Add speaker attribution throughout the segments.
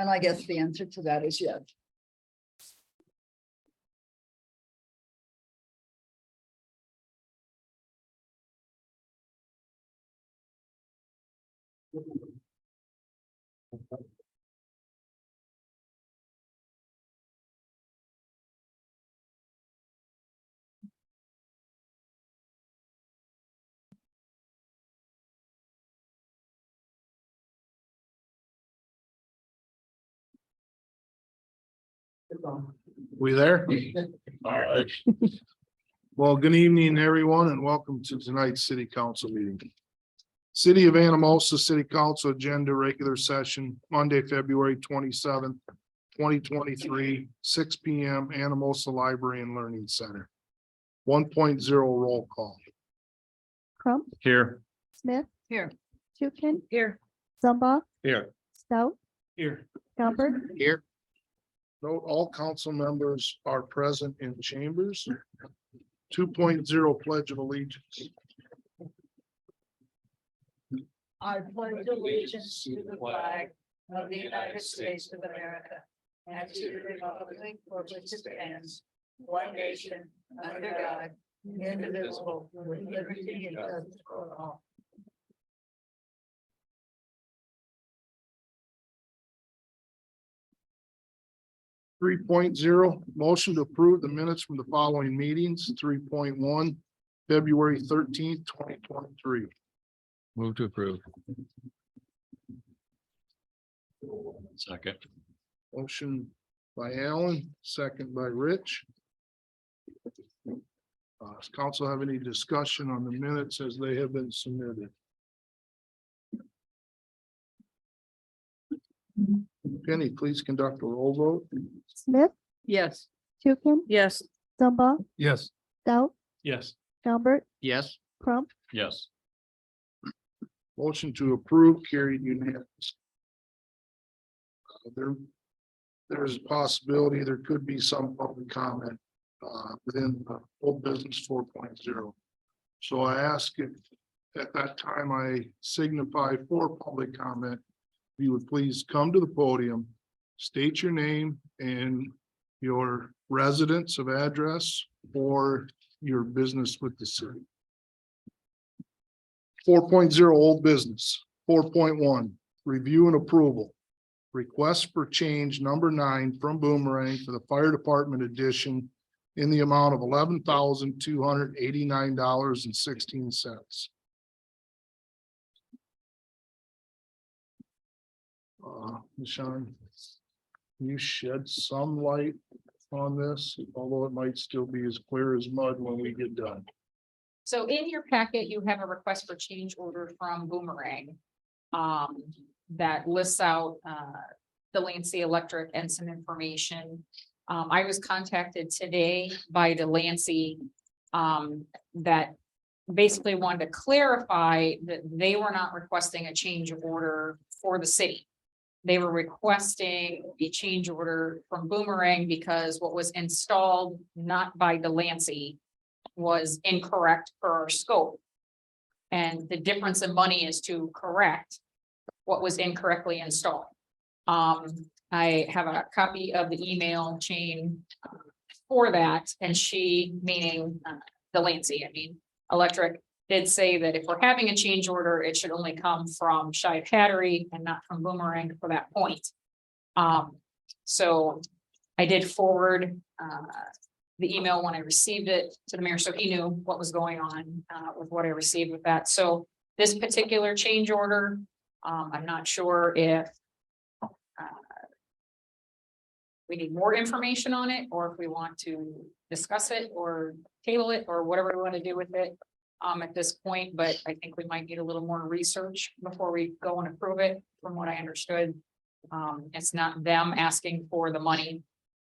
Speaker 1: And I guess the answer to that is yes.
Speaker 2: We there? All right. Well, good evening, everyone, and welcome to tonight's city council meeting. City of Anamosa City Council Agenda Regular Session, Monday, February 27th, 2023, 6 P M, Anamosa Library and Learning Center. 1.0 roll call.
Speaker 3: Crump,
Speaker 2: Here.
Speaker 3: Smith,
Speaker 1: Here.
Speaker 3: Tukin,
Speaker 1: Here.
Speaker 3: Zumba,
Speaker 2: Here.
Speaker 3: Stout,
Speaker 2: Here.
Speaker 3: Gumbert,
Speaker 2: Here. Note all council members are present in chambers. 2.0 Pledge of Allegiance.
Speaker 1: I pledge allegiance to the flag of the United States of America and to the republic for which it stands, one nation, under God, indivisible, with liberty and justice for all.
Speaker 2: Three point zero, motion to approve the minutes from the following meetings. 3.1, February 13th, 2023.
Speaker 4: Move to approve. Second.
Speaker 2: Motion by Alan, second by Rich. Does council have any discussion on the minutes as they have been submitted? Penny, please conduct a roll vote.
Speaker 3: Smith,
Speaker 1: Yes.
Speaker 3: Tukin,
Speaker 1: Yes.
Speaker 3: Zumba,
Speaker 4: Yes.
Speaker 3: Stout,
Speaker 4: Yes.
Speaker 3: Gumbert,
Speaker 4: Yes.
Speaker 3: Crump,
Speaker 4: Yes.
Speaker 2: Motion to approve carried unanimous. There's a possibility there could be some public comment within old business 4.0. So I ask if at that time I signify for public comment, you would please come to the podium, state your name and your residence of address or your business with the city. 4.0 old business. 4.1 review and approval. Request for change number 9 from Boomerang for the fire department addition in the amount of $11,289.16. Sean, can you shed some light on this, although it might still be as clear as mud when we get done?
Speaker 5: So in your packet, you have a request for change order from Boomerang. That lists out, Delancey Electric and some information. I was contacted today by Delancey, that basically wanted to clarify that they were not requesting a change order for the city. They were requesting a change order from Boomerang because what was installed not by Delancey was incorrect for our scope. And the difference in money is to correct what was incorrectly installed. I have a copy of the email chain for that, and she, meaning Delancey, Electric, did say that if we're having a change order, it should only come from Shive Hattery and not from Boomerang for that point. So I did forward the email when I received it to the mayor, so he knew what was going on with what I received with that. So this particular change order, I'm not sure if we need more information on it, or if we want to discuss it or table it or whatever we want to do with it at this point, but I think we might need a little more research before we go and approve it, from what I understood. It's not them asking for the money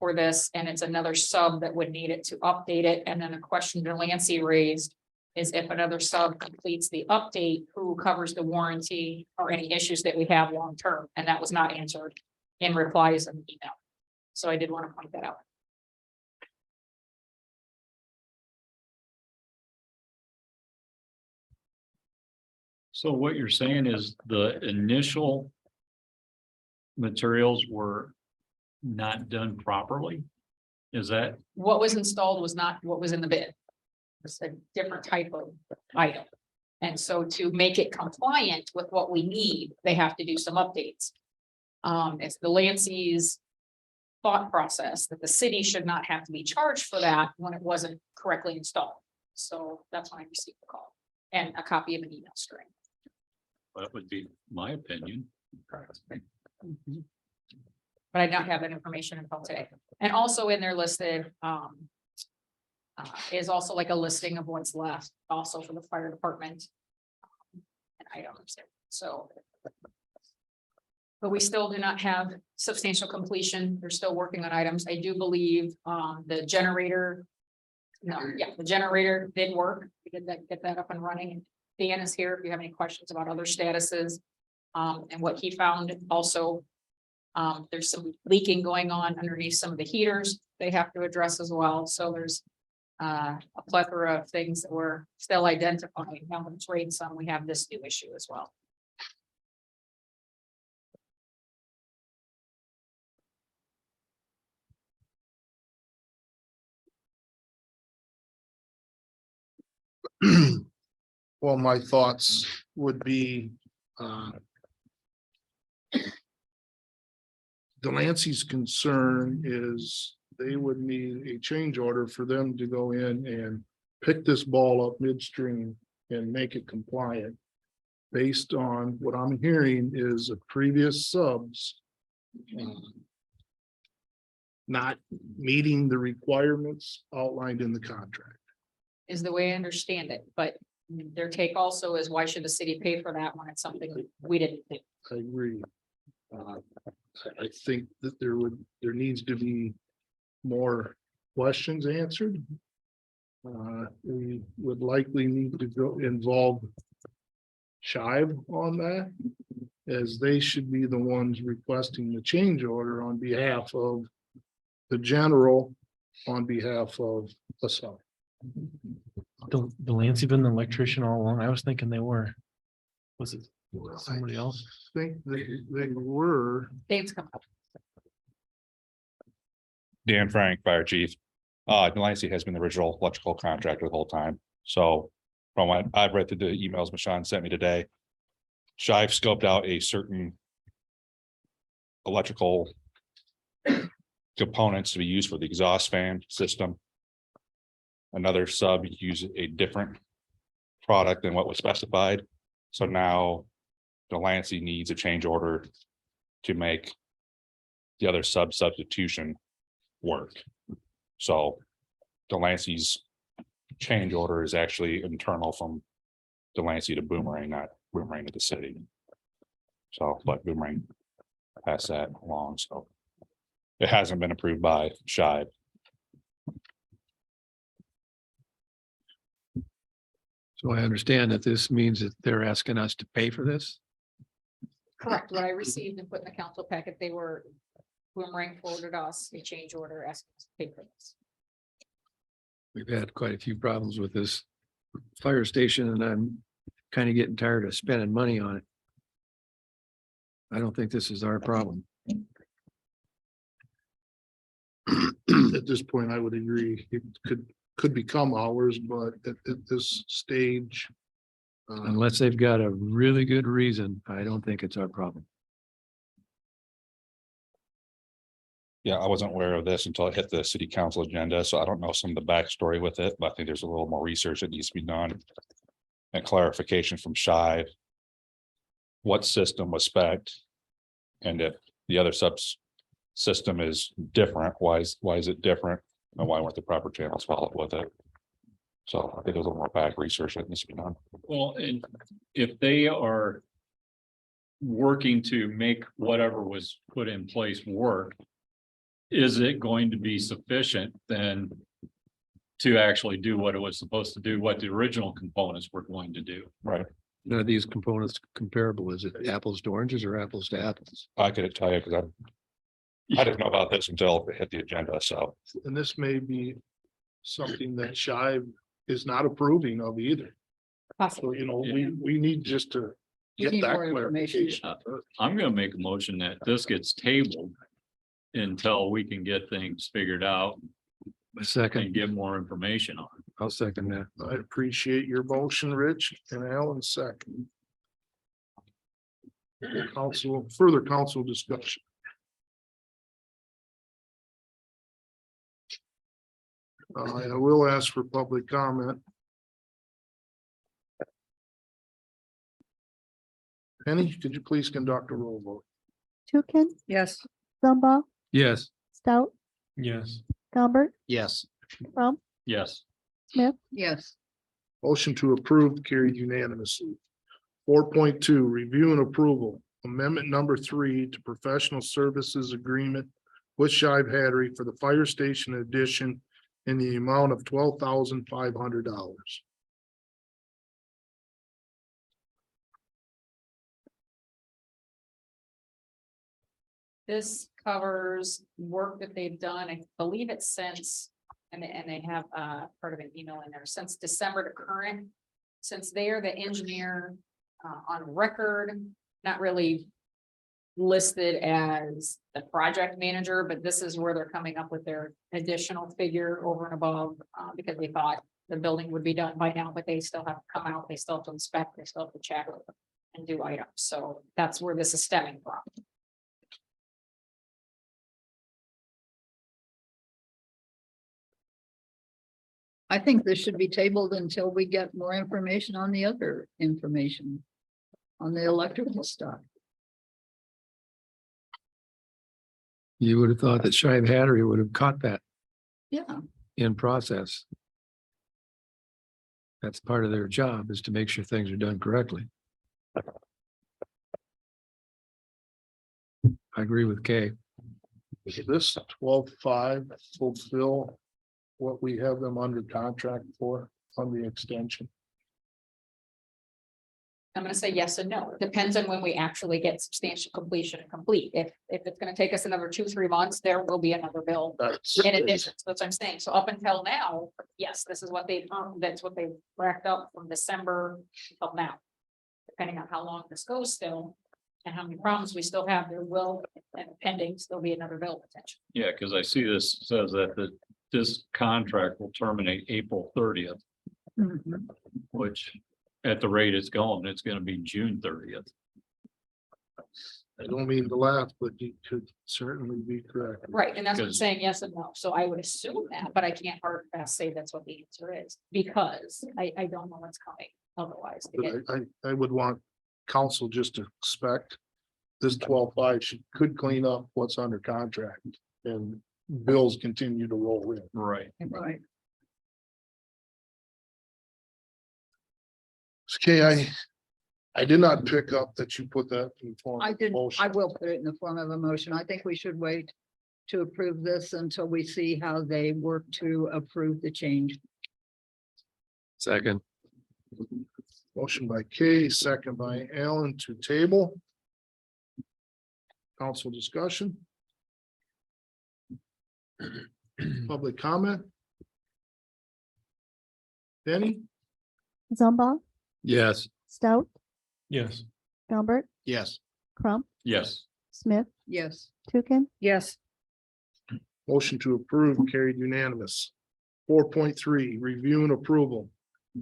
Speaker 5: for this, and it's another sub that would need it to update it. And then the question Delancey raised is if another sub completes the update, who covers the warranty or any issues that we have long term? And that was not answered in replies in the email. So I did want to point that out.
Speaker 4: So what you're saying is the initial materials were not done properly? Is that,
Speaker 5: What was installed was not what was in the bid. It's a different type of item. And so to make it compliant with what we need, they have to do some updates. It's the Lancey's thought process that the city should not have to be charged for that when it wasn't correctly installed. So that's when I received the call and a copy of an email string.
Speaker 4: that would be my opinion.
Speaker 5: But I did not have that information until today. And also in there listed, is also like a listing of what's left also for the fire department. And items, so. But we still do not have substantial completion. They're still working on items. I do believe, the generator. No, yeah, the generator did work. We did that, get that up and running. Dan is here if you have any questions about other statuses. And what he found also. There's some leaking going on underneath some of the heaters they have to address as well. So there's a plethora of things that we're still identifying. Now that it's rained some, we have this new issue as well.
Speaker 2: Well, my thoughts would be, Delancey's concern is they would need a change order for them to go in and pick this ball up midstream and make it compliant. Based on what I'm hearing is a previous subs not meeting the requirements outlined in the contract.
Speaker 5: Is the way I understand it, but their take also is why should the city pay for that when it's something we didn't do?
Speaker 2: I agree. I think that there needs to be more questions answered. We would likely need to go involve Shive on that, as they should be the ones requesting the change order on behalf of the general, on behalf of the sub.
Speaker 6: Delancey been the electrician all along? I was thinking they were. Was it somebody else?
Speaker 2: I think they were.
Speaker 5: Dave's come up.
Speaker 7: Dan Frank, Fire Chief. Delancey has been the original electrical contractor the whole time. So from what I've read through the emails Michonne sent me today, Shive scoped out a certain electrical components to be used for the exhaust fan system. Another sub used a different product than what was specified. So now Delancey needs a change order to make the other sub substitution work. So Delancey's change order is actually internal from Delancey to Boomerang, not Boomerang to the city. So, but Boomerang passed that along, so it hasn't been approved by Shive.
Speaker 6: So I understand that this means that they're asking us to pay for this?
Speaker 5: Correct. What I received and put in the council packet, they were, Boomerang forwarded us a change order asking us to pay for this.
Speaker 6: We've had quite a few problems with this fire station and I'm kind of getting tired of spending money on it. I don't think this is our problem.
Speaker 2: At this point, I would agree. It could become ours, but at this stage.
Speaker 6: Unless they've got a really good reason, I don't think it's our problem.
Speaker 7: Yeah, I wasn't aware of this until it hit the city council agenda, so I don't know some of the backstory with it, but I think there's a little more research that needs to be done. And clarification from Shive. What system was spec'd? And if the other system is different, why is it different? And why weren't the proper channels followed with it? So I think there's a little more back research that needs to be done.
Speaker 4: Well, and if they are working to make whatever was put in place work, is it going to be sufficient then to actually do what it was supposed to do, what the original components were going to do?
Speaker 7: Right.
Speaker 6: None of these components comparable. Is it apples to oranges or apples to apples?
Speaker 7: I couldn't tell you because I didn't know about this until it hit the agenda, so.
Speaker 2: And this may be something that Shive is not approving of either.
Speaker 5: Possibly.
Speaker 2: So, we need just to
Speaker 1: We
Speaker 2: get
Speaker 1: need
Speaker 2: that
Speaker 1: more information.
Speaker 2: clarification.
Speaker 4: I'm gonna make a motion that this gets tabled until we can get things figured out
Speaker 6: A second,
Speaker 4: and get more information on it.
Speaker 6: I'll second that.
Speaker 2: I appreciate your motion, Rich, and Alan second. Council, further council discussion. I will ask for public comment. Penny, could you please conduct a roll vote?
Speaker 3: Tukin,
Speaker 1: Yes.
Speaker 3: Zumba,
Speaker 6: Yes.
Speaker 3: Stout,
Speaker 6: Yes.
Speaker 3: Gumbert,
Speaker 2: Yes.
Speaker 3: Crump,
Speaker 4: Yes,
Speaker 3: Smith,
Speaker 1: Yes.
Speaker 2: Motion to approve carried unanimously. 4.2, review and approval, amendment number 3 to professional services agreement with Shive Hattery for the fire station addition in the amount of $12,500.
Speaker 5: This covers work that they've done, I believe it's since, and they have part of an email in there, since December to current. Since they are the engineer on record, not really listed as the project manager, but this is where they're coming up with their additional figure over and above, because they thought the building would be done by now, but they still have to come out, they still have to inspect, they still have to check and do items, so that's where this is stemming from.
Speaker 1: I think this should be tabled until we get more information on the other information. On the electrical stuff.
Speaker 6: You would have thought that Shive Hattery would have caught that
Speaker 1: Yeah,
Speaker 6: in process. That's part of their job, is to make sure things are done correctly. I agree with Kay.
Speaker 2: This 12.5 fulfill what we have them under contract for on the extension.
Speaker 5: I'm gonna say yes and no. Depends on when we actually get substantial completion and complete. If it's gonna take us another 2-3 months, there will be another bill
Speaker 2: That's.
Speaker 5: in addition. So that's what I'm saying. So up until now, yes, this is what that's what they racked up from December till now. Depending on how long this goes still and how many problems we still have, there will, and pending, still be another bill potential.
Speaker 4: yeah, because I see this says that this contract will terminate April 30th,
Speaker 1: mhm.
Speaker 4: which at the rate it's going, it's gonna be June 30th.
Speaker 2: I don't mean to laugh, but you could certainly be correct.
Speaker 5: Right, and that's what I'm
Speaker 4: Because-
Speaker 5: saying, yes and no. So I would assume that, but I can't hard fast say that's what the answer is, because I don't know what's coming otherwise. to get-
Speaker 2: But I would want council just to expect this 12.5 could clean up what's under contract and bills continue to roll in.
Speaker 4: Right.
Speaker 1: Right.
Speaker 2: Okay, I did not pick up that you put that in form.
Speaker 1: I
Speaker 2: of
Speaker 1: did,
Speaker 2: motion.
Speaker 1: I will put it in the form of a motion. I think we should wait to approve this until we see how they work to approve the change.
Speaker 6: Second,
Speaker 2: Motion by Kay, second by Alan to table. Council discussion. Public comment. Denny?
Speaker 3: Zumba,
Speaker 6: yes.
Speaker 3: Stout,
Speaker 6: Yes.
Speaker 3: Gumbert,
Speaker 2: Yes.
Speaker 3: Crump,
Speaker 4: Yes,
Speaker 3: Smith,
Speaker 1: Yes.
Speaker 3: Tukin,
Speaker 1: Yes.
Speaker 2: Motion to approve carried unanimous. 4.3, review and approval.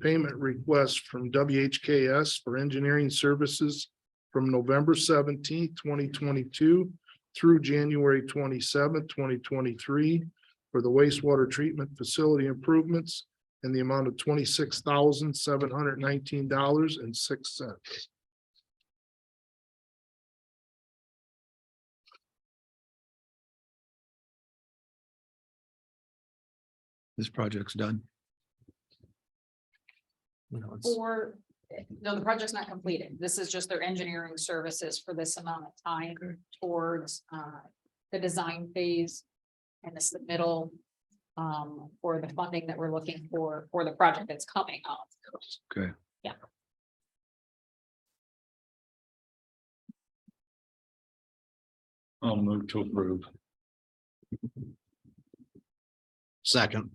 Speaker 2: Payment request from WHKS for engineering services from November 17th, 2022 through January 27th, 2023 for the wastewater treatment facility improvements in the amount of $26,719.06.
Speaker 6: This project's done. You know, it's-
Speaker 5: Or, no, the project's not completed. This is just their engineering services for this amount of time towards the design phase and the submittal for the funding that we're looking for the project that's coming up.
Speaker 6: Okay.
Speaker 5: Yeah.
Speaker 4: I'll move to approve.
Speaker 2: Second.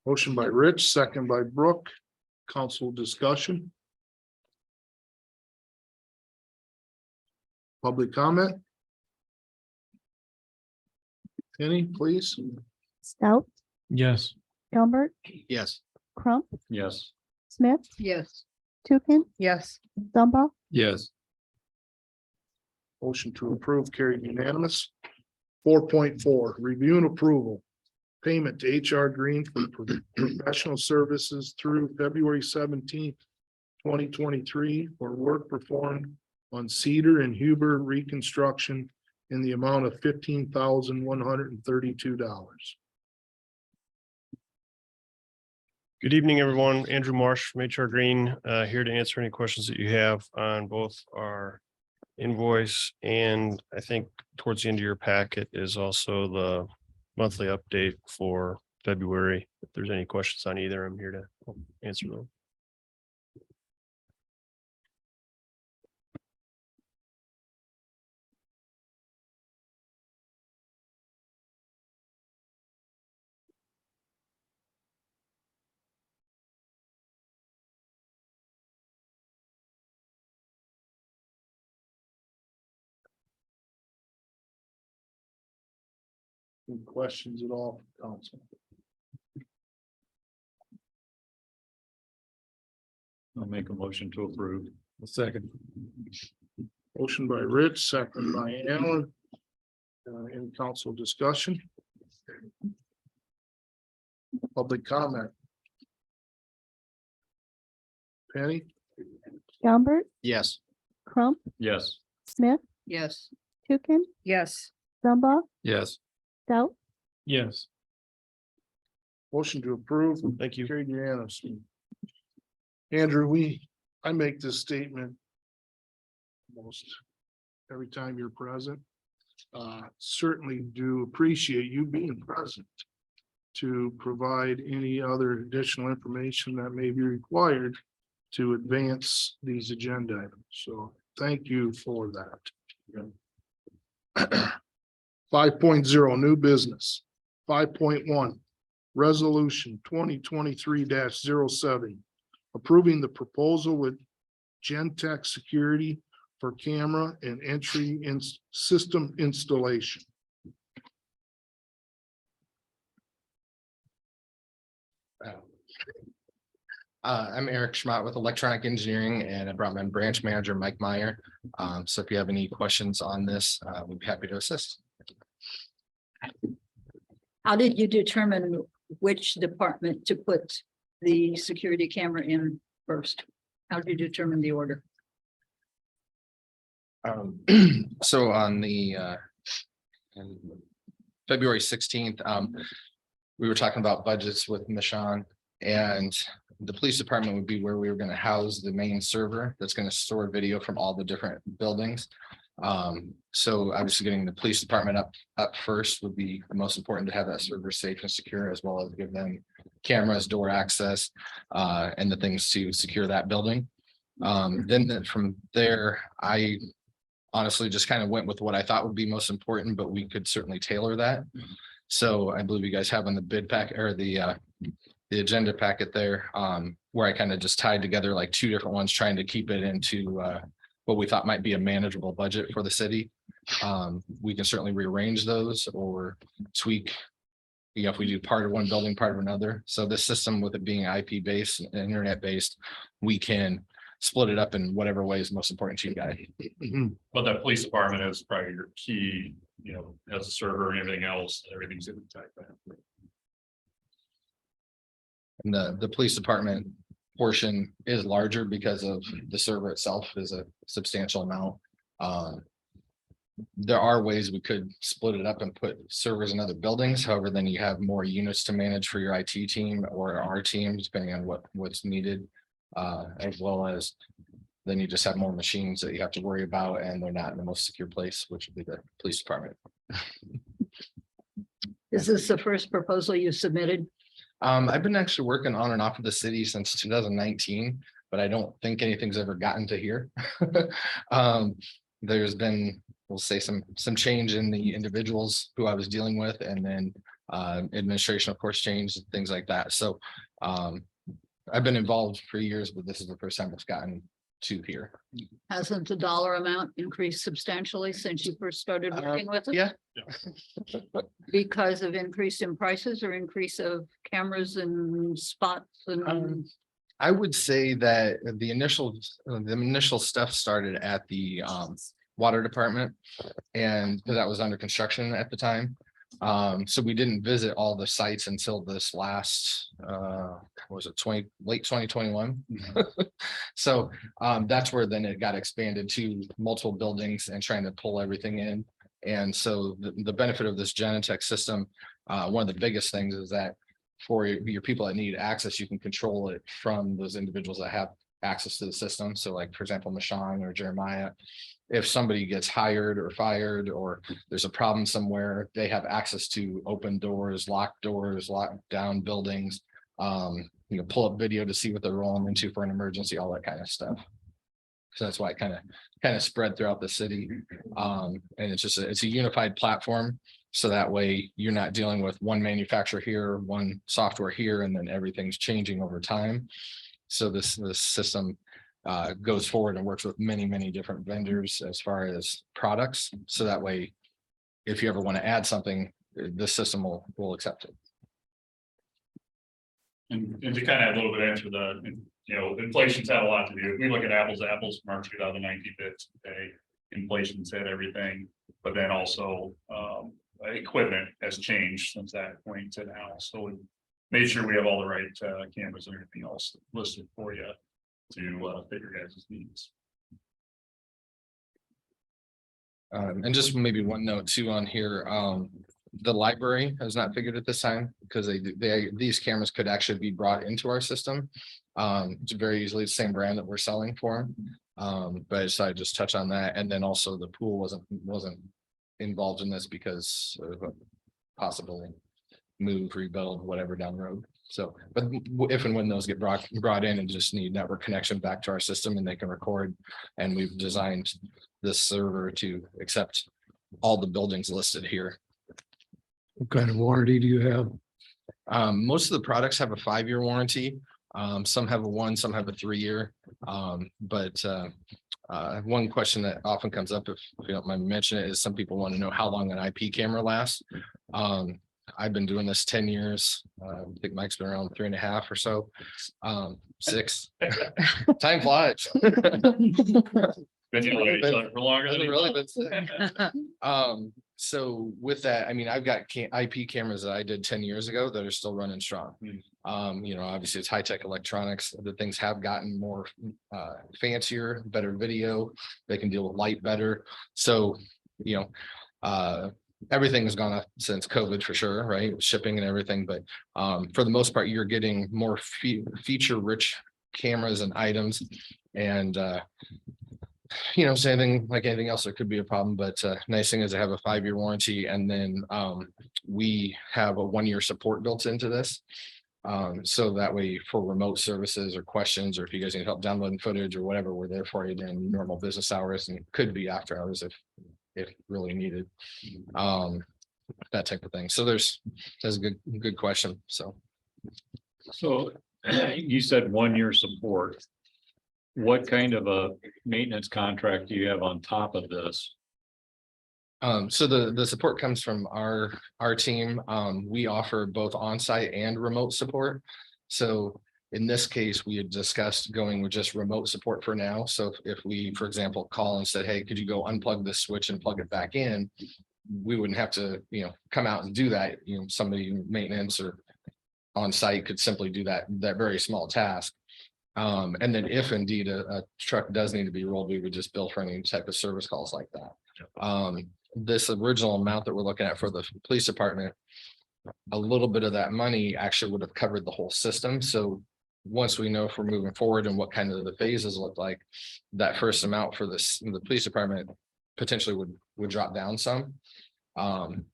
Speaker 2: Motion by Rich, second by Brooke. council discussion? Public comment? Penny, please.
Speaker 3: Stout,
Speaker 6: Yes.
Speaker 3: Gumbert,
Speaker 6: Yes.
Speaker 3: Crump,
Speaker 4: Yes.
Speaker 3: Smith,
Speaker 1: Yes.
Speaker 3: Tukin,
Speaker 1: Yes.
Speaker 3: Zumba,
Speaker 6: Yes.
Speaker 2: Motion to approve carried unanimous. 4.4, review and approval. Payment to HR Green for professional services through February 17th, 2023 for work performed on Cedar and Huber reconstruction in the amount of $15,132.
Speaker 8: Good evening, everyone. Andrew Marsh from HR Green, here to answer any questions that you have on both our invoice and I think towards the end of your packet is also the monthly update for February. If there's any questions on either, I'm here to answer them.
Speaker 2: Any questions at all, council?
Speaker 4: I'll make a motion to approve.
Speaker 6: Second.
Speaker 2: Motion by Rich, second by Alan. In council discussion. Public comment. Penny?
Speaker 3: Gumbert,
Speaker 6: Yes.
Speaker 3: Crump,
Speaker 4: Yes.
Speaker 3: Smith,
Speaker 1: Yes.
Speaker 3: Tukin,
Speaker 1: Yes.
Speaker 3: Zumba,
Speaker 6: Yes.
Speaker 3: Stout,
Speaker 8: Yes.
Speaker 2: Motion to approve.
Speaker 8: Thank you.
Speaker 2: Carried unanimously. Andrew, I make this statement almost every time you're present. Certainly do appreciate you being present to provide any other additional information that may be required to advance these agenda items. So thank you for that. 5.0 new business. 5.1 resolution 2023-07 approving the proposal with Gentech Security for camera and entry in system installation.
Speaker 9: I'm Eric Schmott with Electronic Engineering, and I brought my branch manager, Mike Meyer. So if you have any questions on this, we'd be happy to assist.
Speaker 1: How did you determine which department to put the security camera in first? How did you determine the order?
Speaker 9: So on the on February 16th, we were talking about budgets with Michonne, and the police department would be where we were going to house the main server that's going to store video from all the different buildings. So obviously getting the police department up first would be the most important to have that server safe and secure, as well as give them cameras, door access, and the things to secure that building. Then from there, I honestly just kind of went with what I thought would be most important, but we could certainly tailor that. So I believe you guys have on the bid pack or the agenda packet there, where I kind of just tied together like two different ones, trying to keep it into what we thought might be a manageable budget for the city. We can certainly rearrange those or tweak. You know, if we do part of one building, part of another. So this system, with it being IP based and internet based, we can split it up in whatever way is most important to you guys.
Speaker 4: But that police department is probably your key, you know, has a server and everything else, everything's in the type.
Speaker 9: And the police department portion is larger because of the server itself is a substantial amount. There are ways we could split it up and put servers in other buildings. However, then you have more units to manage for your IT team or our team, depending on what's needed. As well as then you just have more machines that you have to worry about, and they're not in the most secure place, which would be the police department.
Speaker 1: Is this the first proposal you submitted?
Speaker 9: I've been actually working on and off of the city since 2019, but I don't think anything's ever gotten to here. There's been, we'll say, some change in the individuals who I was dealing with, and then administration, of course, changed and things like that. So I've been involved for years, but this is the first time it's gotten to here.
Speaker 1: Hasn't the dollar amount increased substantially since you first started working with it?
Speaker 9: Yeah,
Speaker 1: Because of increase in prices or increase of cameras and spots and?
Speaker 9: I would say that the initial stuff started at the water department. And that was under construction at the time. So we didn't visit all the sites until this last, was it late 2021? So that's where then it got expanded to multiple buildings and trying to pull everything in. And so the benefit of this Genetech system, one of the biggest things is that for your people that need access, you can control it from those individuals that have access to the system. So like, for example, Michon or Jeremiah, if somebody gets hired or fired, or there's a problem somewhere, they have access to open doors, lock down buildings, pull up video to see what they're rolling into for an emergency, all that kind of stuff. So that's why it kind of spread throughout the city. And it's a unified platform. So that way you're not dealing with one manufacturer here, one software here, and then everything's changing over time. So this system goes forward and works with many different vendors as far as products. So that way, if you ever want to add something, this system will accept it.
Speaker 10: And to kind of a little bit answer inflation's had a lot to do. If we look at apples to apples from our 2019 bids today, inflation's hit everything, but then also equipment has changed since that point to now. So we made sure we have all the right cameras and everything else listed for you to fit your guys' needs.
Speaker 9: And just maybe one note too on here, the library has not figured it this time because these cameras could actually be brought into our system. It's very easily the same brand that we're selling for them. But I decided to just touch on that. And then also the pool wasn't involved in this because of a possible move, rebuild, whatever down the road. So, but if and when those get brought in and just need network connection back to our system and they can record, and we've designed this server to accept all the buildings listed here.
Speaker 6: What kind of warranty do you have?
Speaker 9: Most of the products have a 5-year warranty. Some have a 1, some have a 3-year. But one question that often comes up, if you don't mind me mentioning it, is some people want to know how long an IP camera lasts. I've been doing this 10 years. I think Mike's been around 3.5 or so. 6. Time flies.
Speaker 10: Been each other for longer than
Speaker 9: Really been so with that, I mean, I've got IP cameras that I did 10 years ago that are still running strong. Obviously it's high-tech electronics. The things have gotten more fancier, better video. They can deal with light better. So, everything has gone up since COVID for sure, right? Shipping and everything. But for the most part, you're getting more feature-rich cameras and items. And saying like anything else, there could be a problem, but nice thing is I have a 5-year warranty, and then we have a 1-year support built into this. So that way for remote services or questions, or if you guys need help downloading footage or whatever, we're there for you during normal business hours, and could be after hours if really needed. That type of thing. So that's a good question. So
Speaker 4: you said 1-year support. What kind of a maintenance contract do you have on top of this?
Speaker 9: So the support comes from our team. We offer both on-site and remote support. So in this case, we had discussed going with just remote support for now. So if we, for example, call and said, hey, could you go unplug this switch and plug it back in? We wouldn't have to, come out and do that. Somebody maintenance or on site could simply do that very small task. And then if indeed a truck does need to be rolled, we would just bill for any type of service calls like that. This original amount that we're looking at for the police department, a little bit of that money actually would have covered the whole system. So once we know if we're moving forward and what kind of the phases look like, that first amount for the police department potentially would drop down some,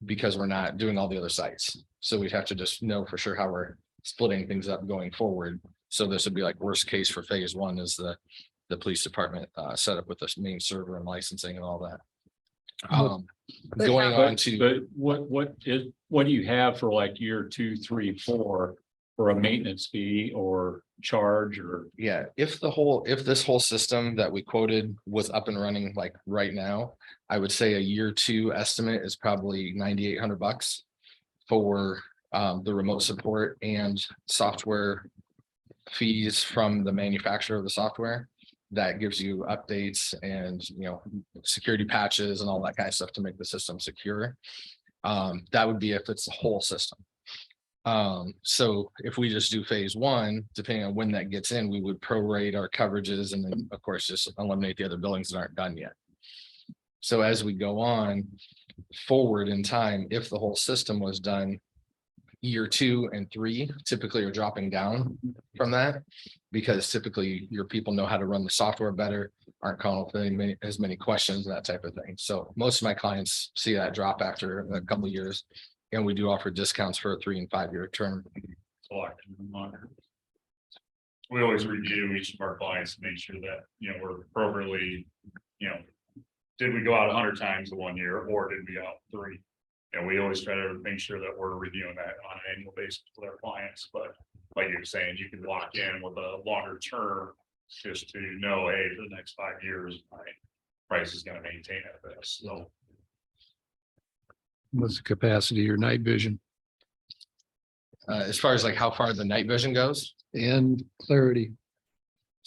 Speaker 9: because we're not doing all the other sites. So we'd have to just know for sure how we're splitting things up going forward. So this would be like worst case for phase 1 is the police department set up with this main server and licensing and all that. Going on to,
Speaker 4: but what do you have for like year 2, 3, 4 for a maintenance fee or charge or?
Speaker 9: Yeah, if this whole system that we quoted was up and running like right now, I would say a year two estimate is probably $9,800 for the remote support and software fees from the manufacturer of the software. That gives you updates and, security patches and all that kind of stuff to make the system secure. That would be if it's the whole system. So if we just do phase one, depending on when that gets in, we would prorate our coverages and then, of course, just eliminate the other buildings that aren't done yet. So as we go on forward in time, if the whole system was done, year 2 and 3 typically are dropping down from that, because typically your people know how to run the software better, aren't calling with as many questions, that type of thing. So most of my clients see that drop after a couple of years, and we do offer discounts for a 3 and 5 year term.
Speaker 10: We always review each of our clients to make sure that, we're appropriately, did we go out 100 times in 1 year, or did we go out 3? And we always try to make sure that we're reviewing that on an annual basis with our clients. But like you're saying, you can lock in with a longer term just to know, hey, for the next 5 years, my price is going to maintain at this. So
Speaker 6: What's the capacity or night vision
Speaker 9: As far as like how far the night vision goes,
Speaker 6: and clarity?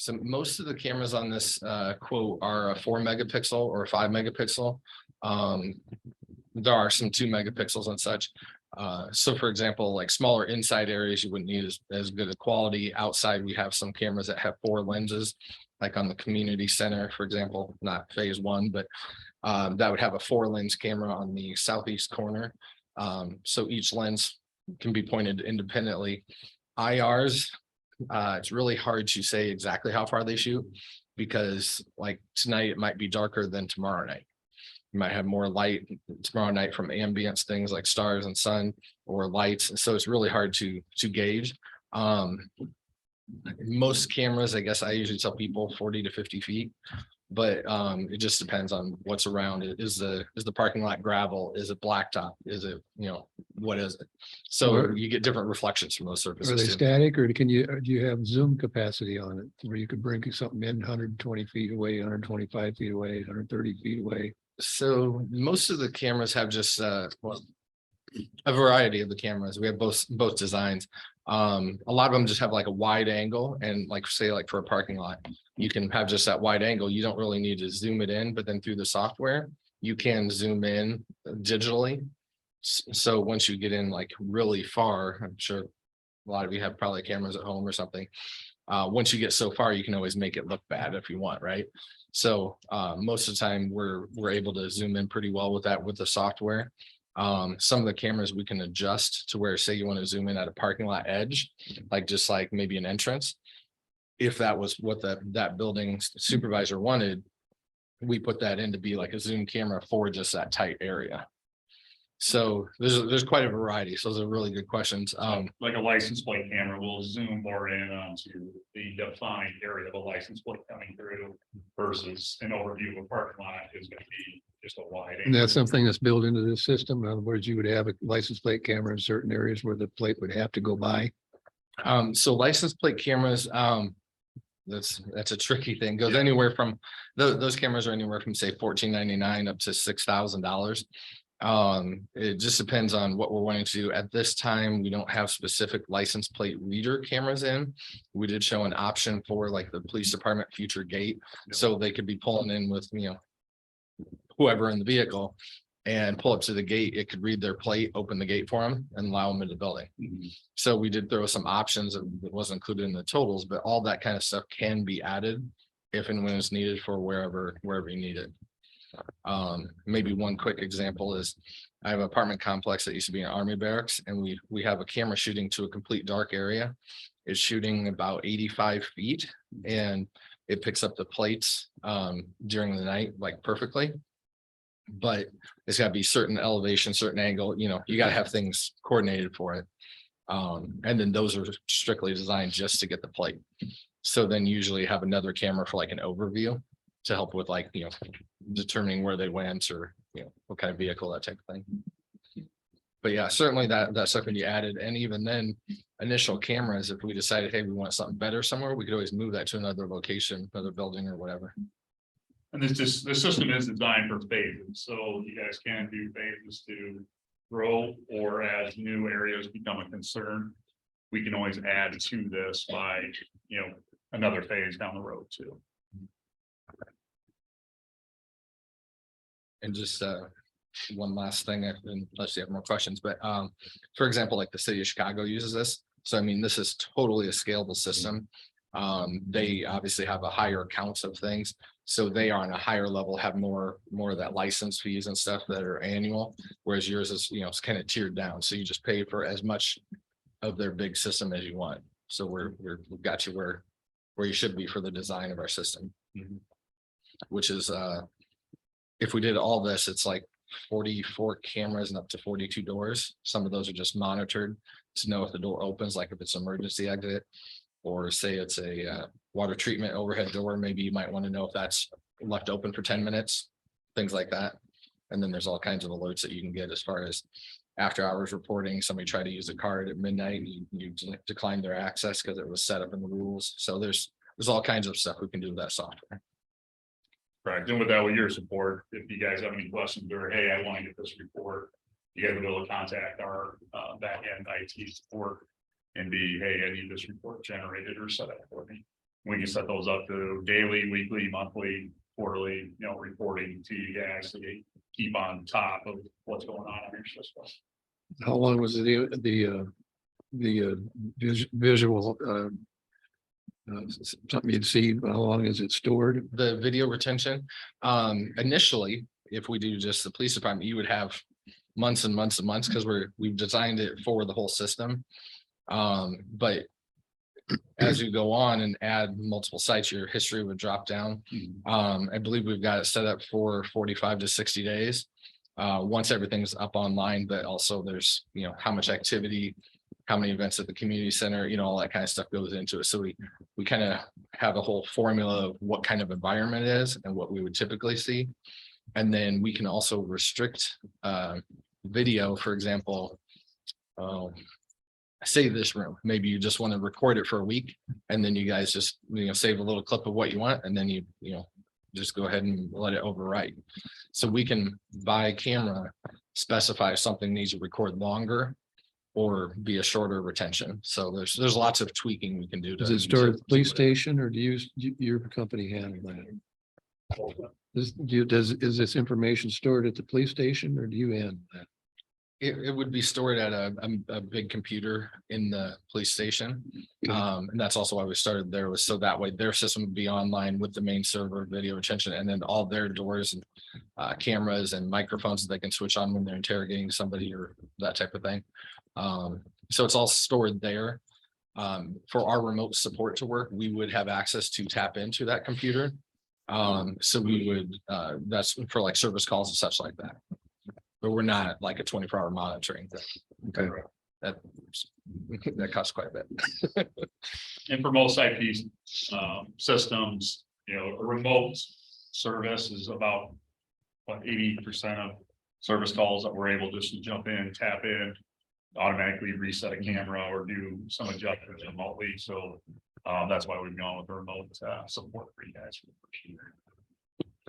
Speaker 9: so most of the cameras on this quote are a 4 megapixel or a 5 megapixel. There are some 2 megapixels and such. So for example, like smaller inside areas, you wouldn't need as good a quality. Outside, we have some cameras that have 4 lenses, like on the community center, for example, not phase 1, but that would have a 4 lens camera on the southeast corner. So each lens can be pointed independently. IRs, it's really hard to say exactly how far they shoot, because like tonight, it might be darker than tomorrow night. You might have more light tomorrow night from ambience, things like stars and sun or lights. So it's really hard to gauge. Most cameras, I guess I usually tell people 40 to 50 feet, but it just depends on what's around. Is the parking lot gravel? Is it blacktop? Is it, what is it? So you get different reflections from those
Speaker 6: Are they
Speaker 9: surfaces too.
Speaker 6: static, or do you have zoom capacity on it where you could bring something in 120 feet away, 125 feet away, 130 feet away?
Speaker 9: So most of the cameras have just a variety of the cameras. We have both designs. A lot of them just have like a wide angle, and like say like for a parking lot, you can have just that wide angle. You don't really need to zoom it in, but then through the software, you can zoom in digitally. So once you get in like really far, I'm sure a lot of you have probably cameras at home or something. Once you get so far, you can always make it look bad if you want, right? So most of the time we're able to zoom in pretty well with that with the software. Some of the cameras we can adjust to where, say you want to zoom in at a parking lot edge, like just like maybe an entrance. If that was what that building supervisor wanted, we put that in to be like a zoom camera for just that tight area. So there's quite a variety. So those are really good questions.
Speaker 10: like a license plate camera will zoom more in onto the defined area of a license plate coming through versus an overview of a parking lot is going to be just a wide.
Speaker 6: And that's something that's built into this system. In other words, you would have a license plate camera in certain areas where the plate would have to go by.
Speaker 9: So license plate cameras, that's a tricky thing. Goes anywhere from those cameras are anywhere from say $14.99 up to $6,000. It just depends on what we're wanting to do. At this time, we don't have specific license plate reader cameras in. We did show an option for like the police department future gate, so they could be pulling in with whoever in the vehicle and pull up to the gate. It could read their plate, open the gate for them, and allow them into the building. So we did throw some options that wasn't included in the totals, but all that kind of stuff can be added if and when it's needed for wherever you need it. Maybe one quick example is I have an apartment complex that used to be an army barracks, and we have a camera shooting to a complete dark area. It's shooting about 85 feet, and it picks up the plates during the night like perfectly. But it's got to be certain elevation, certain angle, you got to have things coordinated for it. And then those are strictly designed just to get the plate. So then usually have another camera for like an overview to help with like, determining where they went or, what kind of vehicle, that type of thing. But yeah, certainly that stuff can be added. And even then, initial cameras, if we decided, hey, we want something better somewhere, we could always move that to another location, another building or whatever.
Speaker 10: And the system is designed for phases, so you guys can do phases to grow, or as new areas become a concern, we can always add to this by, another phase down the road too.
Speaker 9: And just one last thing, unless you have more questions, but for example, like the city of Chicago uses this. So I mean, this is totally a scalable system. They obviously have a higher count of things. So they are on a higher level, have more of that license fees and stuff that are annual, whereas yours is, it's kind of tiered down. So you just pay for as much of their big system as you want. So we've got you where you should be for the design of our system. Which is if we did all this, it's like 44 cameras and up to 42 doors. Some of those are just monitored to know if the door opens, like if it's emergency exit, or say it's a water treatment overhead door. Maybe you might want to know if that's left open for 10 minutes, things like that. And then there's all kinds of alerts that you can get as far as after hours reporting. Somebody tried to use a card at midnight, you declined their access because it was set up in the rules. So there's all kinds of stuff we can do with that software.
Speaker 10: Correct. And with that, with your support, if you guys have any questions or, hey, I want to get this report, you guys will be able to contact our back end IT support and be, hey, I need this report generated or set up for me. We can set those up to daily, weekly, monthly, quarterly, reporting to you guys so you keep on top of what's going on in your system.
Speaker 6: How long was visual something you'd see? How long is it stored?
Speaker 9: The video retention, initially, if we do just the police department, you would have months and months and months because we've designed it for the whole system. But as you go on and add multiple sites, your history would drop down. I believe we've got it set up for 45 to 60 days. Once everything's up online, but also there's, how much activity, how many events at the community center, all that kind of stuff goes into it. So we kind of have a whole formula of what kind of environment it is and what we would typically see. And then we can also restrict video, for example, say this room, maybe you just want to record it for a week and then you guys just, save a little clip of what you want. And then you just go ahead and let it overwrite. So we can by camera specify if something needs to record longer or be a shorter retention. So there's lots of tweaking we can do.
Speaker 6: Is it stored at the police station or do your company handle that? Is this information stored at the police station or do you handle that?
Speaker 9: It would be stored at a big computer in the police station. And that's also why we started there, was so that way their system would be online with the main server, video retention, and then all their doors and cameras and microphones that they can switch on when they're interrogating somebody or that type of thing. So it's all stored there. For our remote support to work, we would have access to tap into that computer. So we would, that's for like service calls and such like that. But we're not like a 24-hour monitoring thing.
Speaker 6: Okay.
Speaker 9: That costs quite a bit.
Speaker 10: And for most IP systems, a remote service is about 80% of service calls that we're able just to jump in, tap in, automatically reset a camera or do some adjustments remotely. So that's why we've gone with the remote support for you guys for the first year.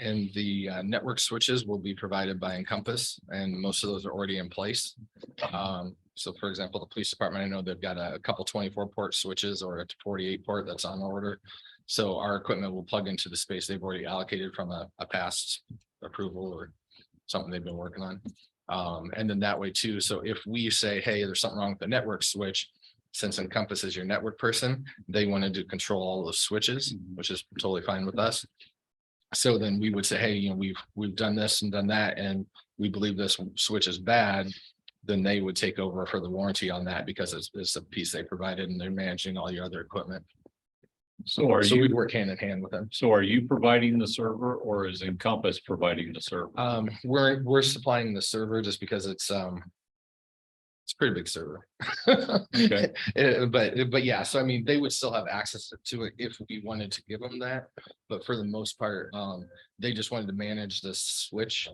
Speaker 9: And the network switches will be provided by Encompass, and most of those are already in place. So for example, the police department, I know they've got a couple 24 port switches or a 48 port that's on order. So our equipment will plug into the space they've already allocated from a past approval or something they've been working on. And then that way too. So if we say, hey, there's something wrong with the network switch, since Encompass is your network person, they wanted to control all those switches, which is totally fine with us. So then we would say, hey, we've done this and done that, and we believe this switch is bad. Then they would take over for the warranty on that because it's a piece they provided and they're managing all your other equipment.
Speaker 4: So
Speaker 9: we'd work hand in hand with them.
Speaker 4: So are you providing the server or is Encompass providing the server?
Speaker 9: We're supplying the server just because it's a pretty big server.
Speaker 4: Okay.
Speaker 9: But yeah, so I mean, they would still have access to it if we wanted to give them that. But for the most part, they just wanted to manage the switch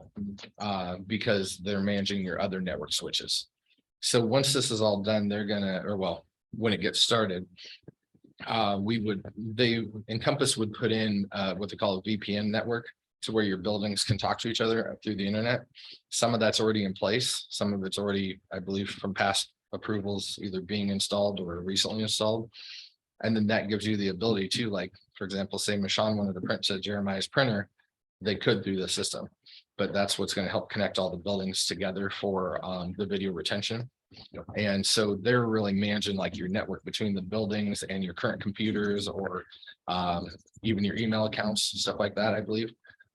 Speaker 9: because they're managing your other network switches. So once this is all done, they're gonna, when it gets started. Encompass would put in what they call a VPN network to where your buildings can talk to each other through the internet. Some of that's already in place. Some of it's already, I believe, from past approvals, either being installed or recently installed. And then that gives you the ability to, like, for example, say Michonne wanted to print to Jeremiah's printer, they could through the system. But that's what's going to help connect all the buildings together for the video retention. And so they're really managing like your network between the buildings and your current computers, or even your email accounts, stuff like that, I believe.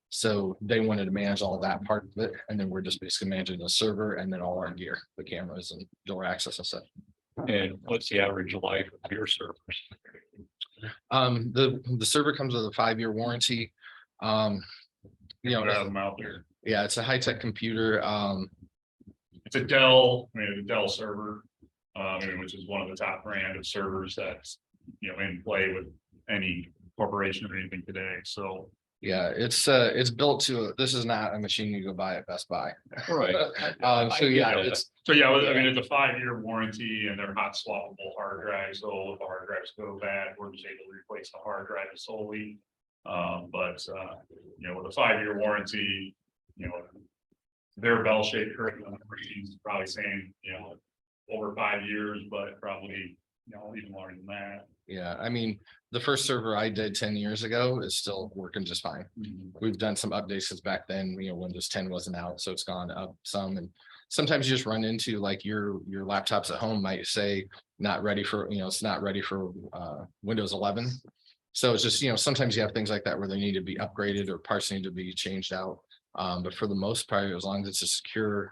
Speaker 9: So they wanted to manage all that part of it. And then we're just basically managing the server and then all our gear, the cameras and door access and stuff.
Speaker 4: And what's the average life of your servers?
Speaker 9: The server comes with a 5-year warranty.
Speaker 10: Have them out there.
Speaker 9: Yeah, it's a high-tech computer.
Speaker 10: It's a Dell, a Dell server, which is one of the top brand of servers that's, in play with any corporation or anything today. So
Speaker 9: Yeah, it's built to, this is not a machine you go buy at Best Buy.
Speaker 4: Right.
Speaker 9: So yeah, it's,
Speaker 10: it's a 5-year warranty and they're hot swappable hard drives. So if the hard drives go bad, we're just able to replace the hard drive solely. With a 5-year warranty, their bell-shaped curriculum is probably saying, over 5 years, but probably, even longer than that.
Speaker 9: yeah, I mean, the first server I did 10 years ago is still working just fine. We've done some updates since back then, Windows 10 wasn't out, so it's gone up some. And sometimes you just run into like your laptops at home might say not ready for, it's not ready for Windows 11. So it's just, sometimes you have things like that where they need to be upgraded or parts need to be changed out. But for the most part, as long as it's a secure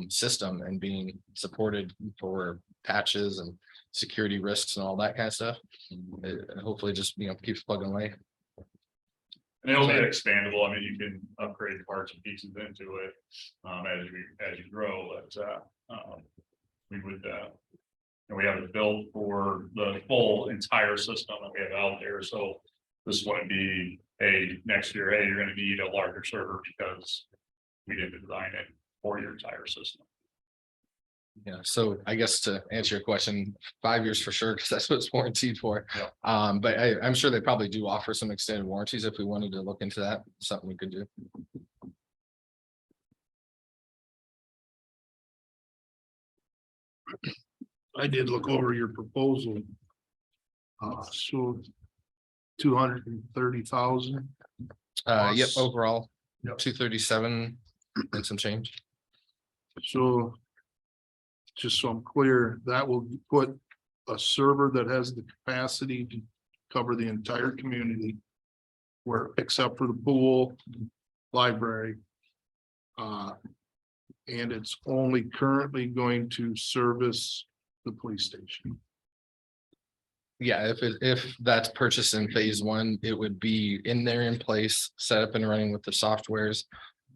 Speaker 9: system and being supported for patches and security risks and all that kind of stuff, it hopefully just keeps plugging away.
Speaker 10: And it'll be expandable. You can upgrade parts and pieces into it as you grow. But we would we have it built for the full entire system that we have out there. So this wouldn't be, hey, next year, hey, you're going to need a larger server because we didn't design it for your entire system.
Speaker 9: Yeah, so I guess to answer your question, 5 years for sure, because that's what it's warranted for.
Speaker 10: Yeah.
Speaker 9: But I'm sure they probably do offer some extended warranties if we wanted to look into that, something we could do.
Speaker 2: I did look over your proposal. So 230,000.
Speaker 9: Yep, overall,
Speaker 2: Yep.
Speaker 9: 237 and some change.
Speaker 2: So just so I'm clear, that will put a server that has the capacity to cover the entire community, where except for the pool, library. And it's only currently going to service the police station.
Speaker 9: Yeah, if that's purchased in phase 1, it would be in there in place, set up and running with the softwares.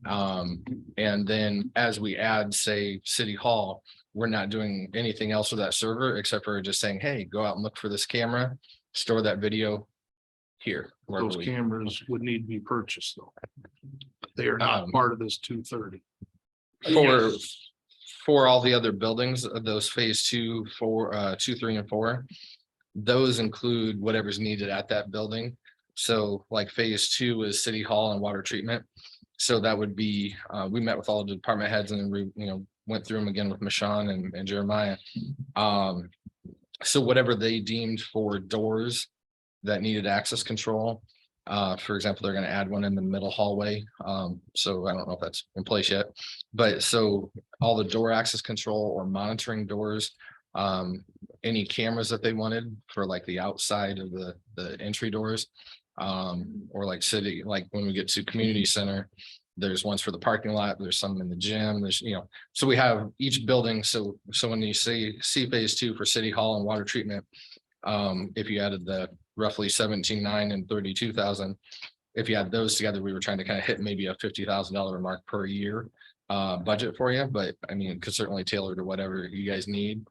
Speaker 9: And then as we add, say, City Hall, we're not doing anything else with that server except for just saying, hey, go out and look for this camera, store that video here.
Speaker 2: Those cameras would need to be purchased though. They are not part of this 230.
Speaker 9: For all the other buildings of those phase 2, 4, 2, 3, and 4, those include whatever's needed at that building. So like phase 2 is City Hall and water treatment. So that would be, we met with all the department heads and then we, went through them again with Michonne and Jeremiah. So whatever they deemed for doors that needed access control, for example, they're going to add one in the middle hallway. So I don't know if that's in place yet, but so all the door access control or monitoring doors, any cameras that they wanted for like the outside of the entry doors, or like city, like when we get to community center, there's ones for the parking lot, there's some in the gym, there's, so we have each building. So when you see phase 2 for City Hall and water treatment, if you added the roughly 17,900 and 32,000, if you add those together, we were trying to kind of hit maybe a $50,000 mark per year budget for you. But it could certainly tailor to whatever you guys need.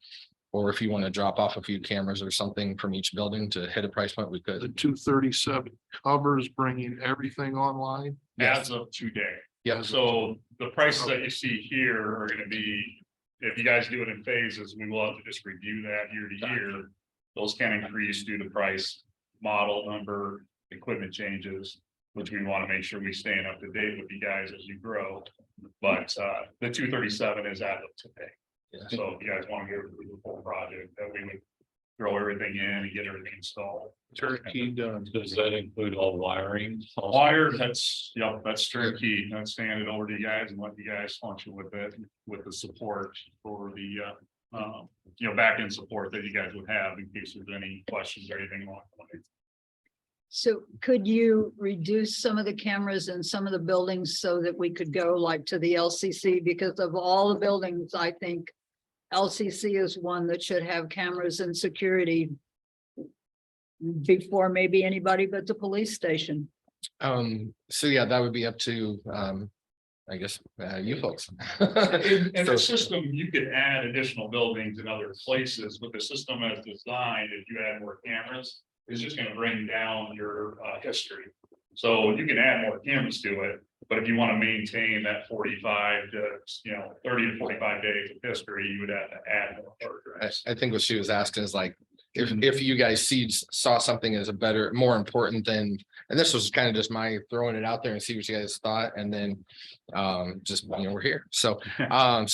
Speaker 9: Or if you want to drop off a few cameras or something from each building to hit a price point, we could.
Speaker 2: The 237 covers bringing everything online.
Speaker 10: As of today.
Speaker 9: Yeah.
Speaker 10: So the prices that you see here are going to be, if you guys do it in phases, we will have to just review that year to year. Those can increase due to price, model number, equipment changes, which we want to make sure we staying up to date with you guys as you grow. But the 237 is as of today. So if you guys want to go through the full project, that we would throw everything in and get everything installed.
Speaker 2: Turkey done.
Speaker 4: Does that include all wiring?
Speaker 10: Wire, that's, yep, that's turnkey. That's handed over to you guys and let you guys function with it, with the support for the, back end support that you guys would have in case there's any questions or anything along the way.
Speaker 1: So could you reduce some of the cameras in some of the buildings so that we could go like to the LCC? Because of all the buildings, I think LCC is one that should have cameras and security before maybe anybody but the police station.
Speaker 9: So yeah, that would be up to, I guess, you folks.
Speaker 10: In
Speaker 9: So-
Speaker 10: the system, you could add additional buildings in other places, but the system as designed, if you add more cameras, is just gonna bring down your history. So you can add more cameras to it, but if you want to maintain that 45 to, 30 to 45 days of history, you would have to add more hard drives.
Speaker 9: I think what she was asking is like, if you guys saw something as a better, more important than, and this was kind of just my throwing it out there and see what you guys thought, and then just, we're here. So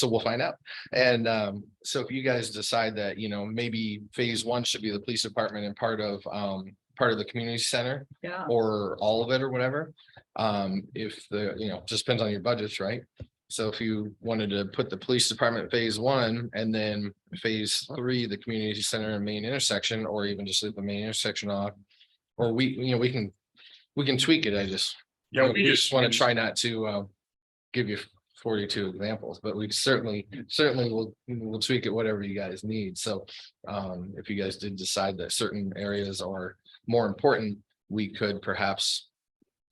Speaker 9: we'll find out. And so if you guys decide that, maybe phase 1 should be the police department and part of the community center,
Speaker 1: Yeah.
Speaker 9: or all of it or whatever. If just depends on your budgets, right? So if you wanted to put the police department phase 1 and then phase 3, the community center and main intersection, or even just leave the main intersection off. Or we can tweak it. We just want to try not to give you 42 examples, but we certainly will tweak it whatever you guys need. So if you guys did decide that certain areas are more important, we could perhaps,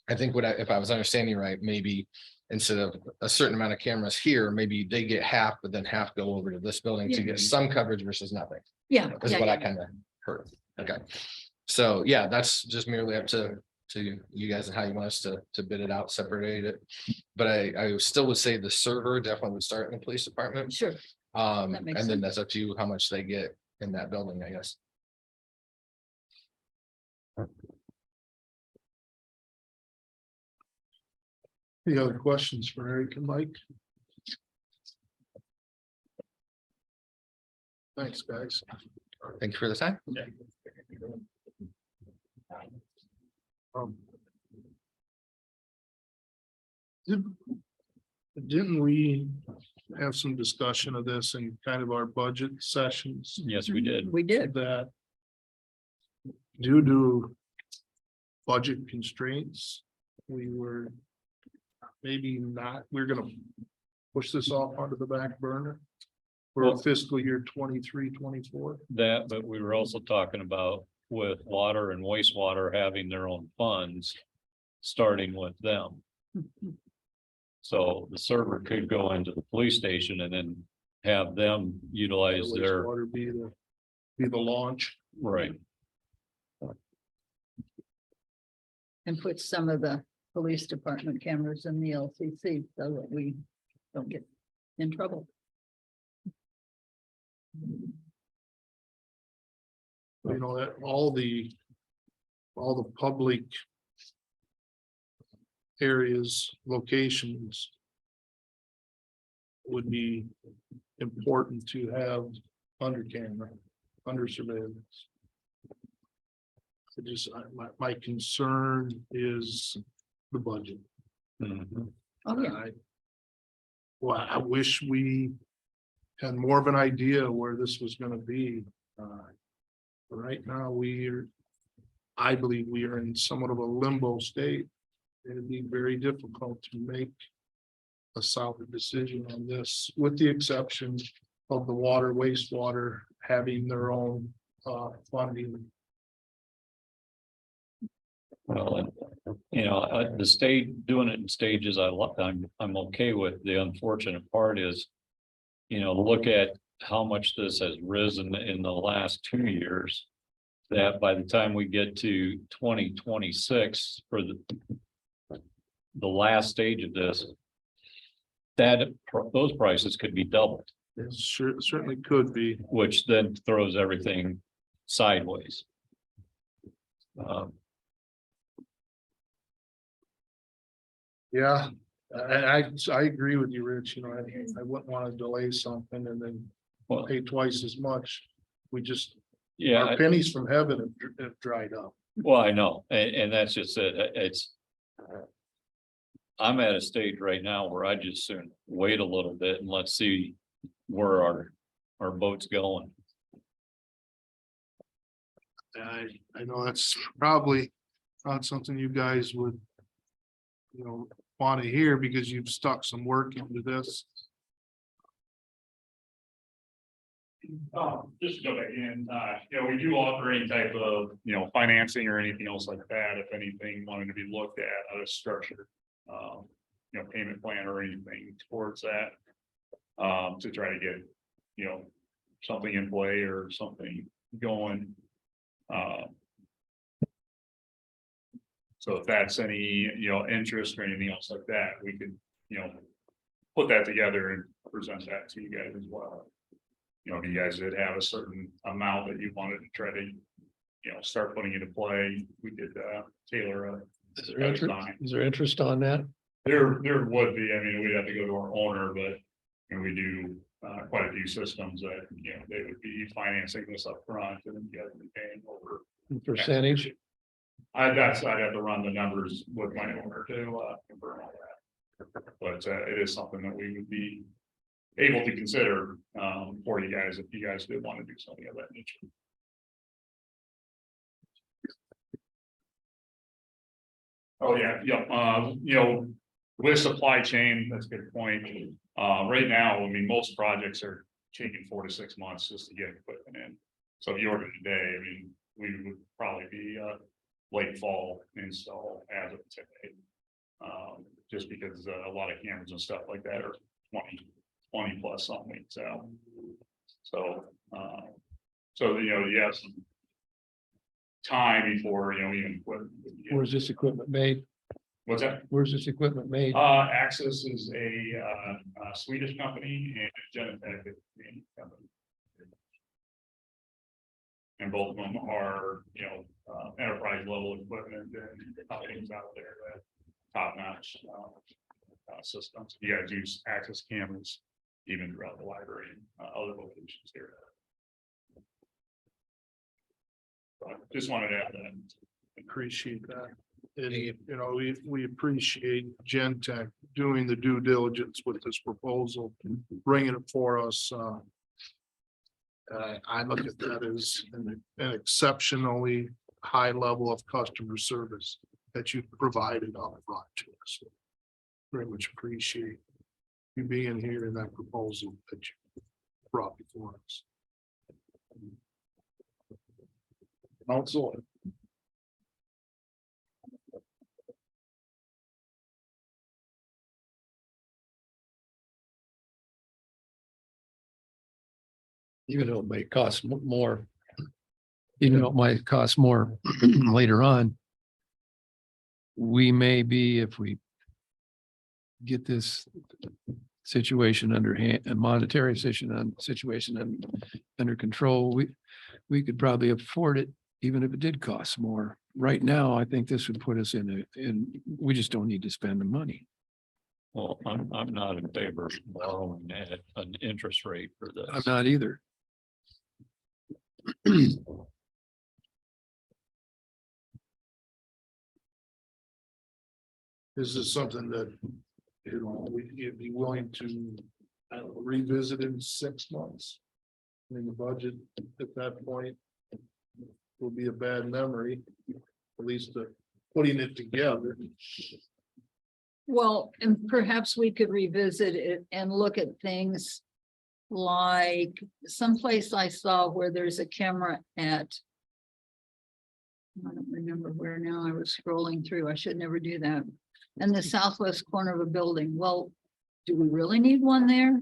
Speaker 9: I think if I was understanding right, maybe instead of a certain amount of cameras here, maybe they get half, but then half go over to this building to get some coverage versus nothing,
Speaker 1: Yeah.
Speaker 9: is what I kind of heard. Okay. So yeah, that's just merely up to you guys and how you want us to bid it out, separate it. But I still would say the server definitely would start in the police department.
Speaker 1: Sure.
Speaker 9: And
Speaker 1: That makes
Speaker 9: then
Speaker 1: sense.
Speaker 9: that's up to you how much they get in that building, I guess.
Speaker 2: Any other questions for Eric and Mike? Thanks, guys.
Speaker 9: Thank you for the time.
Speaker 2: Um, Didn't we have some discussion of this in kind of our budget sessions?
Speaker 4: Yes, we did.
Speaker 1: We did.
Speaker 2: That due to budget constraints, we were we're gonna push this off onto the back burner for
Speaker 4: Well-
Speaker 2: fiscal year 23-24.
Speaker 4: That, but we were also talking about with water and wastewater having their own funds, starting with them. So the server could go into the police station and then have them utilize their,
Speaker 2: Wastewater be the launch.
Speaker 4: right,
Speaker 1: And put some of the police department cameras in the LCC so that we don't get in trouble.
Speaker 2: That all the public areas, locations would be important to have under camera, under surveillance. My concern is the budget.
Speaker 4: Mhm.
Speaker 1: Oh, yeah.
Speaker 2: I wish we had more of an idea where this was gonna be. Right now, I believe we are in somewhat of a limbo state. It'd be very difficult to make a solid decision on this, with the exception of the water, wastewater having their own funding.
Speaker 4: Well, the state, doing it in stages, I'm okay with. The unfortunate part is, look at how much this has risen in the last 2 years. That by the time we get to 2026 for the last stage of this, those prices could be doubled,
Speaker 2: It certainly could be.
Speaker 4: which then throws everything sideways.
Speaker 2: Yeah, I agree with you, Rich. You know, I wouldn't want to delay something and then
Speaker 4: Well,
Speaker 2: pay twice as much. We just,
Speaker 4: yeah,
Speaker 2: our pennies from heaven have dried up.
Speaker 4: well, I know, and that's just it, it's. I'm at a stage right now where I just soon wait a little bit and let's see where our boat's going.
Speaker 2: I know that's probably not something you guys would, you know, want to hear because you've stuck some work into this.
Speaker 10: Just to go back in, you know, we do offer any type of, you know, financing or anything else like that, if anything wanted to be looked at, how to structure. You know, payment plan or anything towards that. To try to get, you know, something in play or something going. So if that's any, you know, interest or anything else like that, we could, you know, put that together and present that to you guys as well. You know, if you guys did have a certain amount that you wanted to try to, you know, start putting into play, we could tailor a.
Speaker 6: Is there interest on that?
Speaker 10: There would be, I mean, we'd have to go to our owner, but, and we do quite a few systems that, you know, they would be financing this up front and then you guys would be paying over.
Speaker 6: Percentage?
Speaker 10: I'd have to run the numbers with my owner to confirm all that. But it is something that we would be able to consider for you guys, if you guys did want to do something of that nature. Oh, yeah, you know, with supply chain, that's a good point. Right now, I mean, most projects are taking 4 to 6 months just to get equipment in. So if you order today, I mean, we would probably be late fall install as of today. Just because a lot of cameras and stuff like that are 20 plus some weeks out. So, you know, you have some time before, you know, even.
Speaker 6: Where's this equipment made?
Speaker 10: What's that?
Speaker 6: Where's this equipment made?
Speaker 10: Axis is a Swedish company and Genentech is a Canadian company. And both of them are, you know, enterprise level equipment and companies out there that top notch systems. You guys use Axis cameras even throughout the library and other locations here. So I just wanted to add that.
Speaker 2: Appreciate that. And, you know, we appreciate Gentech doing the due diligence with this proposal, bringing it for us. I look at that as an exceptionally high level of customer service that you've provided up front to us. Very much appreciate you being here in that proposal that you brought before us. Also.
Speaker 6: Even though it might cost more. Even though it might cost more later on. We may be, if we get this situation under hand, a monetary situation under control, we could probably afford it, even if it did cost more. Right now, I think this would put us in we just don't need to spend the money.
Speaker 4: Well, I'm not in favor of borrowing at an interest rate for this.
Speaker 6: I'm not either.
Speaker 2: Is this something that, you know, you'd be willing to revisit in 6 months? I mean, the budget at that point will be a bad memory, at least putting it together.
Speaker 1: Well, and perhaps we could revisit it and look at things like someplace I saw where there's a camera at. I don't remember where now. I was scrolling through. I should never do that. In the southwest corner of a building. Well, do we really need one there?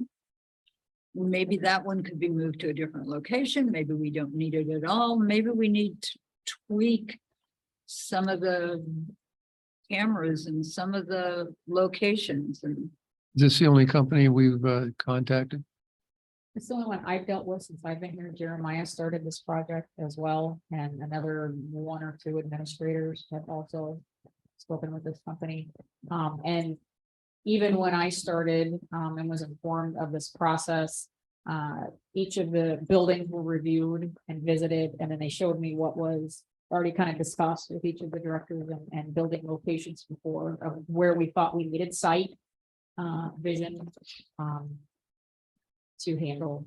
Speaker 1: Maybe that one could be moved to a different location. Maybe we don't need it at all. Maybe we need to tweak some of the cameras and some of the locations. And
Speaker 6: Is this the only company we've contacted?
Speaker 5: It's the only one I've dealt with since I've been here. Jeremiah started this project as well, and another one or two administrators have also spoken with this company. And even when I started, and was informed of this process, each of the buildings were reviewed and visited, and then they showed me what was already kind of discussed with each of the directors and building locations before of where we thought we needed site, vision, to handle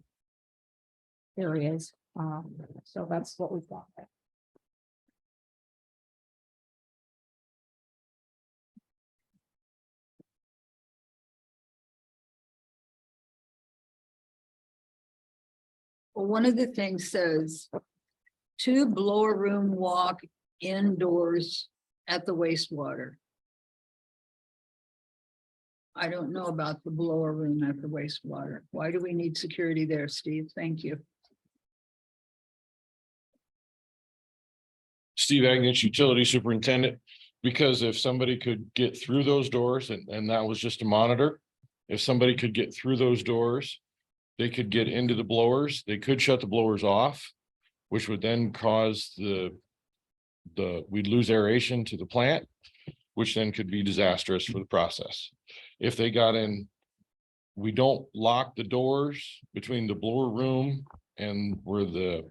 Speaker 5: areas. So that's what we've got.
Speaker 1: Well, one of the things says to blower room walk indoors at the wastewater. I don't know about the blower room at the wastewater. Why do we need security there, Steve? Thank you.
Speaker 11: Steve Agnes, Utility Superintendent, because if somebody could get through those doors and that was just a monitor, if somebody could get through those doors, they could get into the blowers, they could shut the blowers off, which would then cause we'd lose aeration to the plant, which then could be disastrous for the process. If they got in, we don't lock the doors between the blower room and where the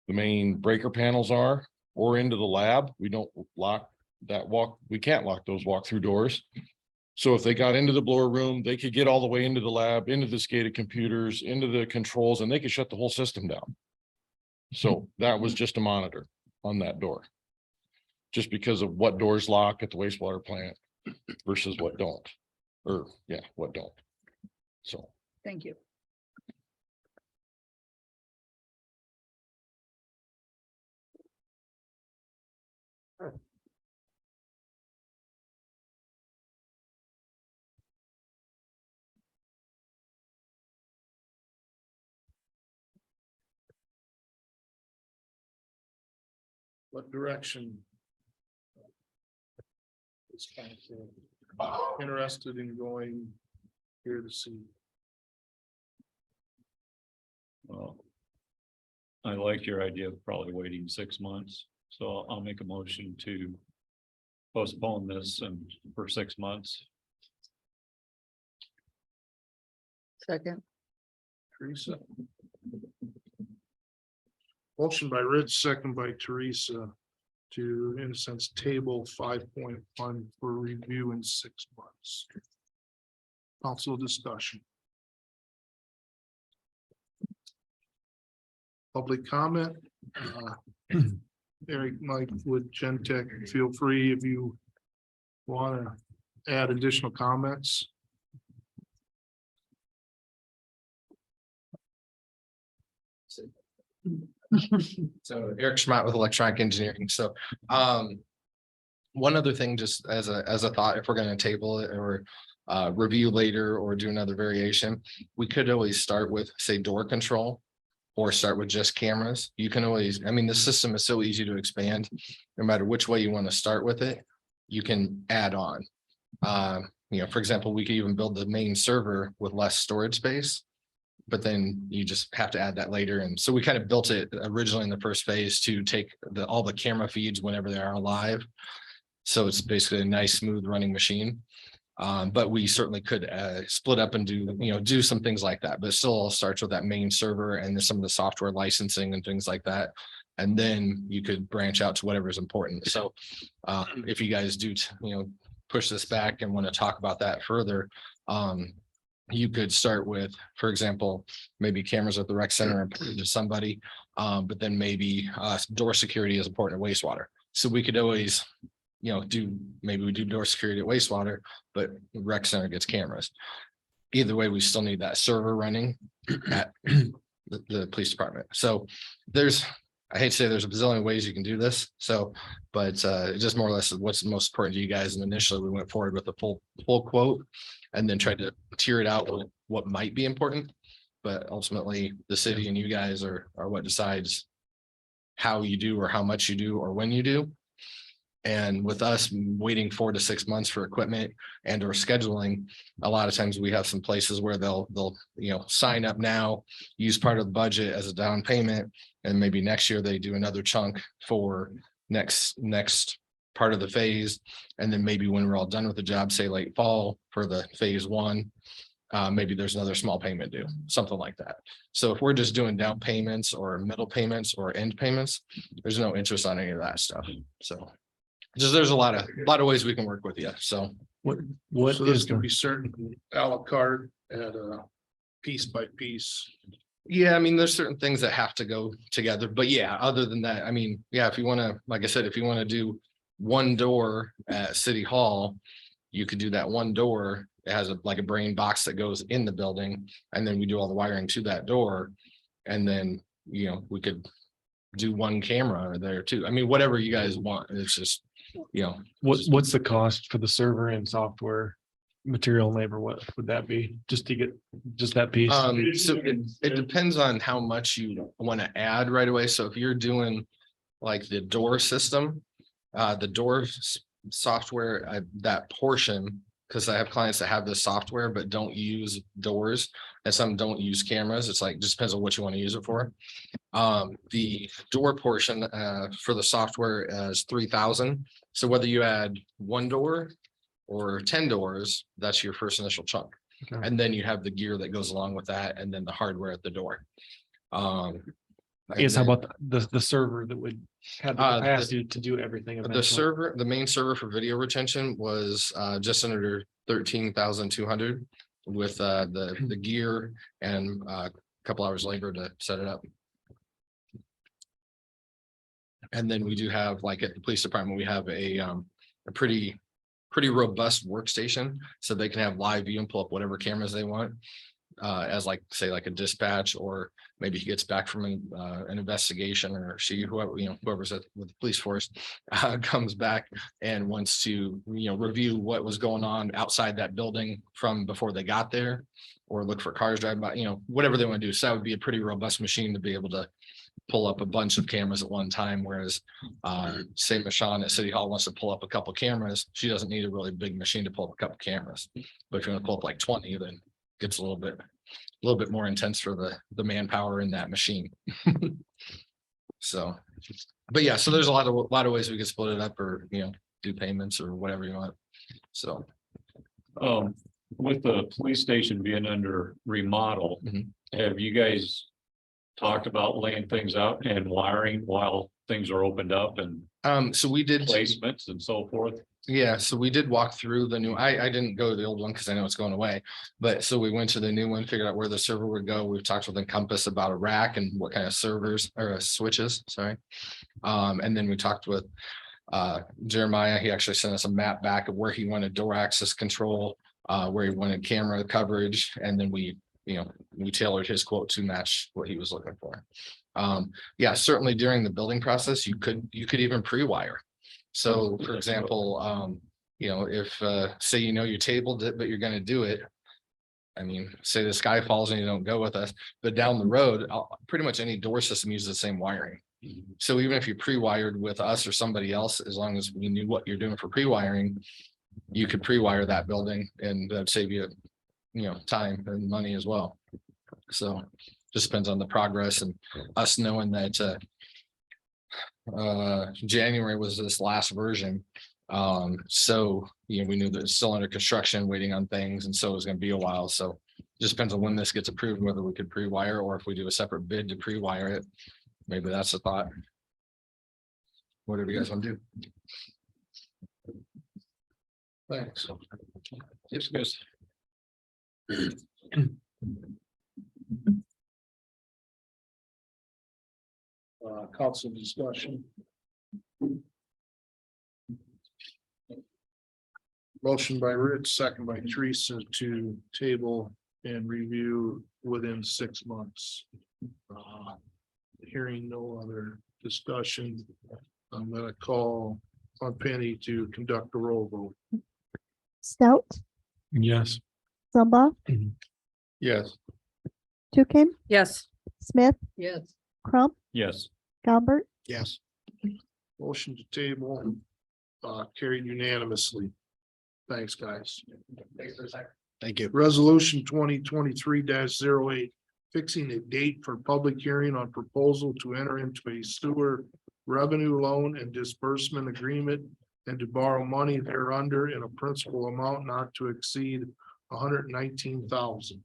Speaker 11: main breaker panels are, or into the lab. We don't lock that we can't lock those walk-through doors. So if they got into the blower room, they could get all the way into the lab, into the SCADA computers, into the controls, and they could shut the whole system down. So that was just a monitor on that door. Just because of what doors lock at the wastewater plant versus what don't, or yeah, what don't. So.
Speaker 1: Thank you.
Speaker 2: What direction? It's kind of interested in going here to see.
Speaker 4: Well, I like your idea of probably waiting 6 months, so I'll make a motion to postpone this and for 6 months.
Speaker 1: Second.
Speaker 2: Teresa. Motion by Rich, second by Teresa to, in a sense, table 5.1 for review in 6 months. Council discussion. Public comment. Eric, Mike with Gentech, feel free if you want to add additional comments.
Speaker 9: So Eric Schmott with Electronic Engineering. So one other thing, just as a thought, if we're going to table it or review later or do another variation, we could always start with, say, door control or start with just cameras. You can always, I mean, the system is so easy to expand. No matter which way you want to start with it, you can add on. You know, for example, we could even build the main server with less storage space, but then you just have to add that later. And so we kind of built it originally in the first phase to take all the camera feeds whenever they are live. So it's basically a nice, smooth running machine. But we certainly could split up and do some things like that, but it still all starts with that main server and then some of the software licensing and things like that. And then you could branch out to whatever is important. So if you guys do, push this back and want to talk about that further, you could start with, for example, maybe cameras at the rec center important to somebody, but then maybe door security is important at wastewater. So we could always, maybe we do door security at wastewater, but the rec center gets cameras. Either way, we still need that server running at the police department. So I hate to say there's a bazillion ways you can do this. So, but just more or less what's most important to you guys. And initially we went forward with a full quote and then tried to tier it out with what might be important. But ultimately the city and you guys are what decides how you do or how much you do or when you do. And with us waiting 4 to 6 months for equipment and or scheduling, a lot of times we have some places where they'll, sign up now, use part of the budget as a down payment. And maybe next year they do another chunk for next part of the phase. And then maybe when we're all done with the job, say late fall for the phase 1, maybe there's another small payment due, something like that. So if we're just doing down payments or middle payments or end payments, there's no interest on any of that stuff. So just there's a lot of ways we can work with you. So
Speaker 6: What
Speaker 2: So this
Speaker 6: is
Speaker 2: can
Speaker 6: the,
Speaker 2: be certain à la carte at a piece by piece.
Speaker 9: yeah, I mean, there's certain things that have to go together, but yeah, other than that, I mean, yeah, if you want to, like I said, if you want to do one door at City Hall, you could do that one door. It has like a brain box that goes in the building, and then we do all the wiring to that door. And then, we could do one camera there too. I mean, whatever you guys want. It's just,
Speaker 12: What's the cost for the server and software, material and labor? What would that be? Just to get just that piece?
Speaker 9: So it depends on how much you want to add right away. So if you're doing like the door system, the door software, that portion, because I have clients that have this software but don't use doors, and some don't use cameras. It's like, just depends on what you want to use it for. The door portion for the software is 3,000. So whether you add one door or 10 doors, that's your first initial chunk.
Speaker 12: Okay.
Speaker 9: And then you have the gear that goes along with that, and then the hardware at the door.
Speaker 12: I guess how about the server that would have the
Speaker 9: the-
Speaker 12: capacity to do everything?
Speaker 9: The
Speaker 12: eventually?
Speaker 9: server, the main server for video retention was just under 13,200 with the gear and a couple hours labor to set it up. And then we do have, like at the police department, we have a pretty robust workstation, so they can have live view and pull up whatever cameras they want. As like, say, like a dispatch, or maybe he gets back from an investigation, or whoever's with the police force comes back and wants to, review what was going on outside that building from before they got there, or look for cars driving by, whatever they want to do. So that would be a pretty robust machine to be able to pull up a bunch of cameras at one time. Whereas say Michonne at City Hall wants to pull up a couple cameras, she doesn't need a really big machine to pull up a couple cameras. But if you want to pull up like 20, then it gets a little bit more intense for the manpower in that machine. So, but yeah, so there's a lot of ways we can split it up, or do payments or whatever you want. So
Speaker 4: With the police station being under remodel,
Speaker 9: Mhm.
Speaker 4: have you guys talked about laying things out and wiring while things are opened up and
Speaker 9: so we did
Speaker 4: placements and so forth?
Speaker 9: Yeah, so we did walk through the new, I didn't go to the old one because I know it's going away. But so we went to the new one, figured out where the server would go. We've talked with Encompass about a rack and what kind of servers or switches, sorry. And then we talked with Jeremiah. He actually sent us a map back of where he wanted door access control, where he wanted camera coverage, and then we tailored his quote to match what he was looking for. Yeah, certainly during the building process, you could even pre-wire. So for example, if say you tabled it, but you're going to do it. I mean, say the sky falls and you don't go with us, but down the road, pretty much any door system uses the same wiring. So even if you pre-wired with us or somebody else, as long as we knew what you're doing for pre-wiring, you could pre-wire that building, and that'd save you, time and money as well. So just depends on the progress and us knowing that January was this last version. So we knew that it's still under construction, waiting on things, and so it was going to be a while. So just depends on when this gets approved, whether we could pre-wire, or if we do a separate bid to pre-wire it. Maybe that's the thought. Whatever you guys want to do.
Speaker 2: Thanks.
Speaker 4: Yes, guys.
Speaker 2: Council discussion. Motion by Rich, second by Teresa to table and review within 6 months. Hearing no other discussion, I'm gonna call on Penny to conduct a roll vote.
Speaker 3: Stout,
Speaker 12: Yes.
Speaker 3: Zumba,
Speaker 2: Yes.
Speaker 3: Tukin,
Speaker 1: Yes.
Speaker 3: Smith,
Speaker 1: Yes.
Speaker 3: Crump,
Speaker 4: Yes.
Speaker 3: Gumbert,
Speaker 2: Yes. Motion to table Carried unanimously. Thanks, guys.
Speaker 6: Thank you.
Speaker 2: Resolution 2023-08, fixing a date for public hearing on proposal to enter into a sewer revenue loan and disbursement agreement and to borrow money thereunder in a principal amount not to exceed $119,000.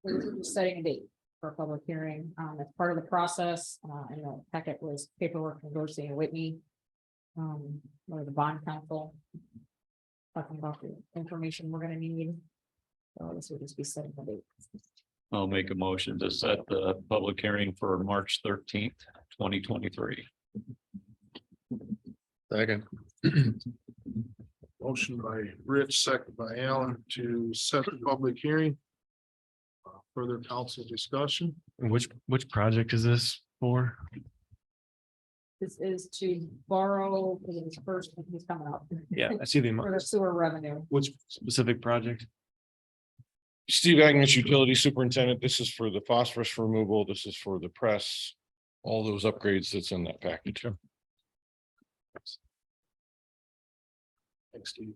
Speaker 5: We're just setting a date for a public hearing. As part of the process, and the packet was paperwork from Dorsey and Whitney. Or the bond council. Talking about the information we're gonna need. So this would just be setting the date.
Speaker 4: I'll make a motion to set the public hearing for March 13th, 2023.
Speaker 6: Second.
Speaker 2: Motion by Rich, second by Alan to set the public hearing. Further council discussion.
Speaker 12: Which project is this for?
Speaker 5: This is to borrow, because it's first, he's coming up.
Speaker 12: Yeah, I see the
Speaker 5: For the
Speaker 12: amount.
Speaker 5: sewer revenue.
Speaker 12: Which specific project?
Speaker 11: Steve Agnes, Utility Superintendent. This is for the phosphorus removal. This is for the press. All those upgrades that's in that package.
Speaker 2: Thanks, Steve.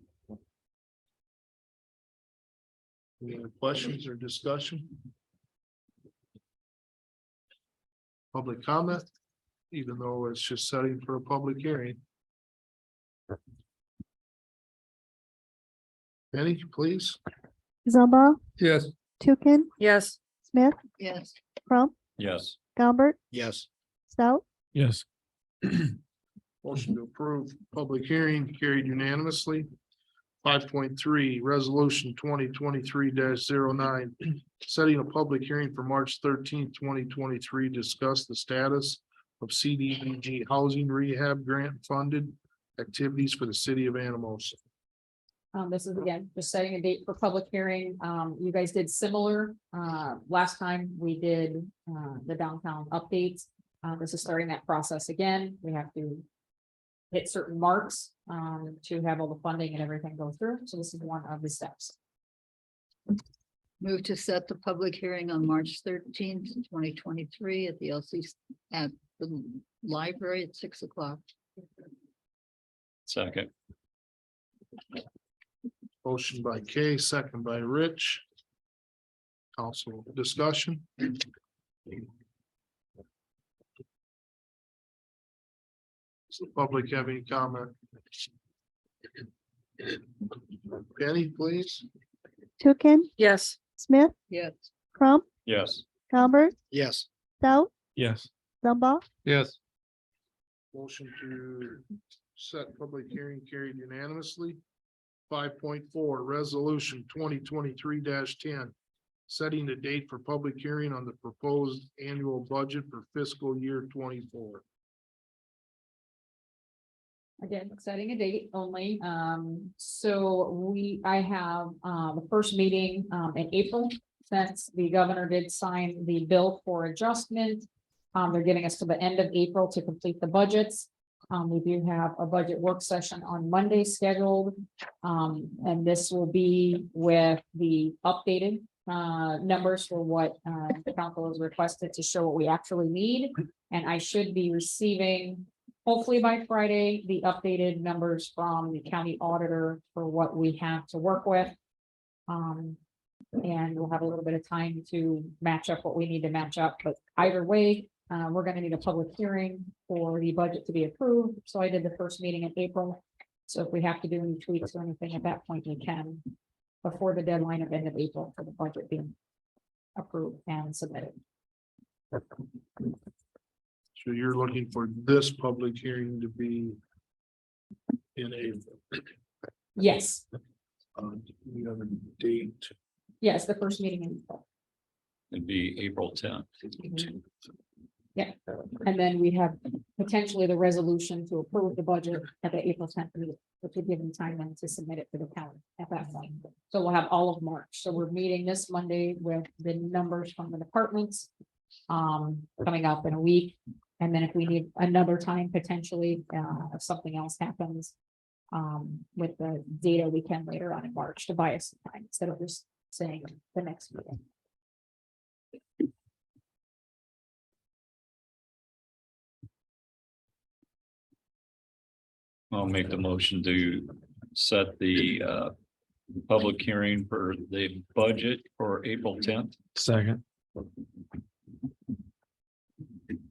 Speaker 2: Any other questions or discussion? Public comment, even though it's just setting for a public hearing. Penny, please.
Speaker 3: Zumba,
Speaker 6: Yes.
Speaker 3: Tukin,
Speaker 1: Yes.
Speaker 3: Smith,
Speaker 1: Yes.
Speaker 3: Crump,
Speaker 4: Yes.
Speaker 3: Gumbert,
Speaker 6: Yes.
Speaker 3: Stout,
Speaker 12: Yes.
Speaker 2: Motion to approve public hearing carried unanimously. 5.3, resolution 2023-09, setting a public hearing for March 13th, 2023, discuss the status of CDBG housing rehab grant funded activities for the city of Anamosa.
Speaker 5: This is again, just setting a date for public hearing. You guys did similar, last time we did, the downtown updates. This is starting that process again. We have to hit certain marks, to have all the funding and everything go through. So this is one of the steps.
Speaker 1: Move to set the public hearing on March 13th, 2023 at the LC at the library at 6 o'clock.
Speaker 4: Second.
Speaker 2: Motion by Kay, second by Rich. Council discussion. Does the public have any comment? Penny, please.
Speaker 3: Tukin,
Speaker 1: Yes.
Speaker 3: Smith,
Speaker 1: Yes.
Speaker 3: Crump,
Speaker 4: Yes.
Speaker 3: Gumbert,
Speaker 6: Yes.
Speaker 3: Stout,
Speaker 12: Yes.
Speaker 3: Zumba,
Speaker 6: Yes.
Speaker 2: Motion to set public hearing carried unanimously. 5.4, resolution 2023-10. Setting the date for public hearing on the proposed annual budget for fiscal year 24.
Speaker 5: Again, setting a date only. So I have, the first meeting, in April, since the governor did sign the bill for adjustment. They're getting us to the end of April to complete the budgets. We do have a budget work session on Monday scheduled. And this will be with the updated, numbers for what, the council has requested to show what we actually need. And I should be receiving, hopefully by Friday, the updated numbers from the county auditor for what we have to work with. And we'll have a little bit of time to match up what we need to match up, but either way, we're gonna need a public hearing for the budget to be approved. So I did the first meeting in April. So if we have to do any tweaks or anything at that point, we can, before the deadline of end of April for the budget being approved and submitted.
Speaker 2: So you're looking for this public hearing to be in April.
Speaker 5: Yes,
Speaker 2: We have a date.
Speaker 5: yes, the first meeting in April.
Speaker 4: It'd be April 10th.
Speaker 5: Yeah, and then we have potentially the resolution to approve the budget at the April 10th meeting, which would give them time then to submit it to the county at that point. So we'll have all of March. So we're meeting this Monday with the numbers from the departments. Coming up in a week, and then if we need another time potentially, if something else happens. with the data we can later on in March to buy us some time instead of just saying the next meeting.
Speaker 4: I'll make the motion to set the public hearing for the budget for April 10th.
Speaker 12: Second.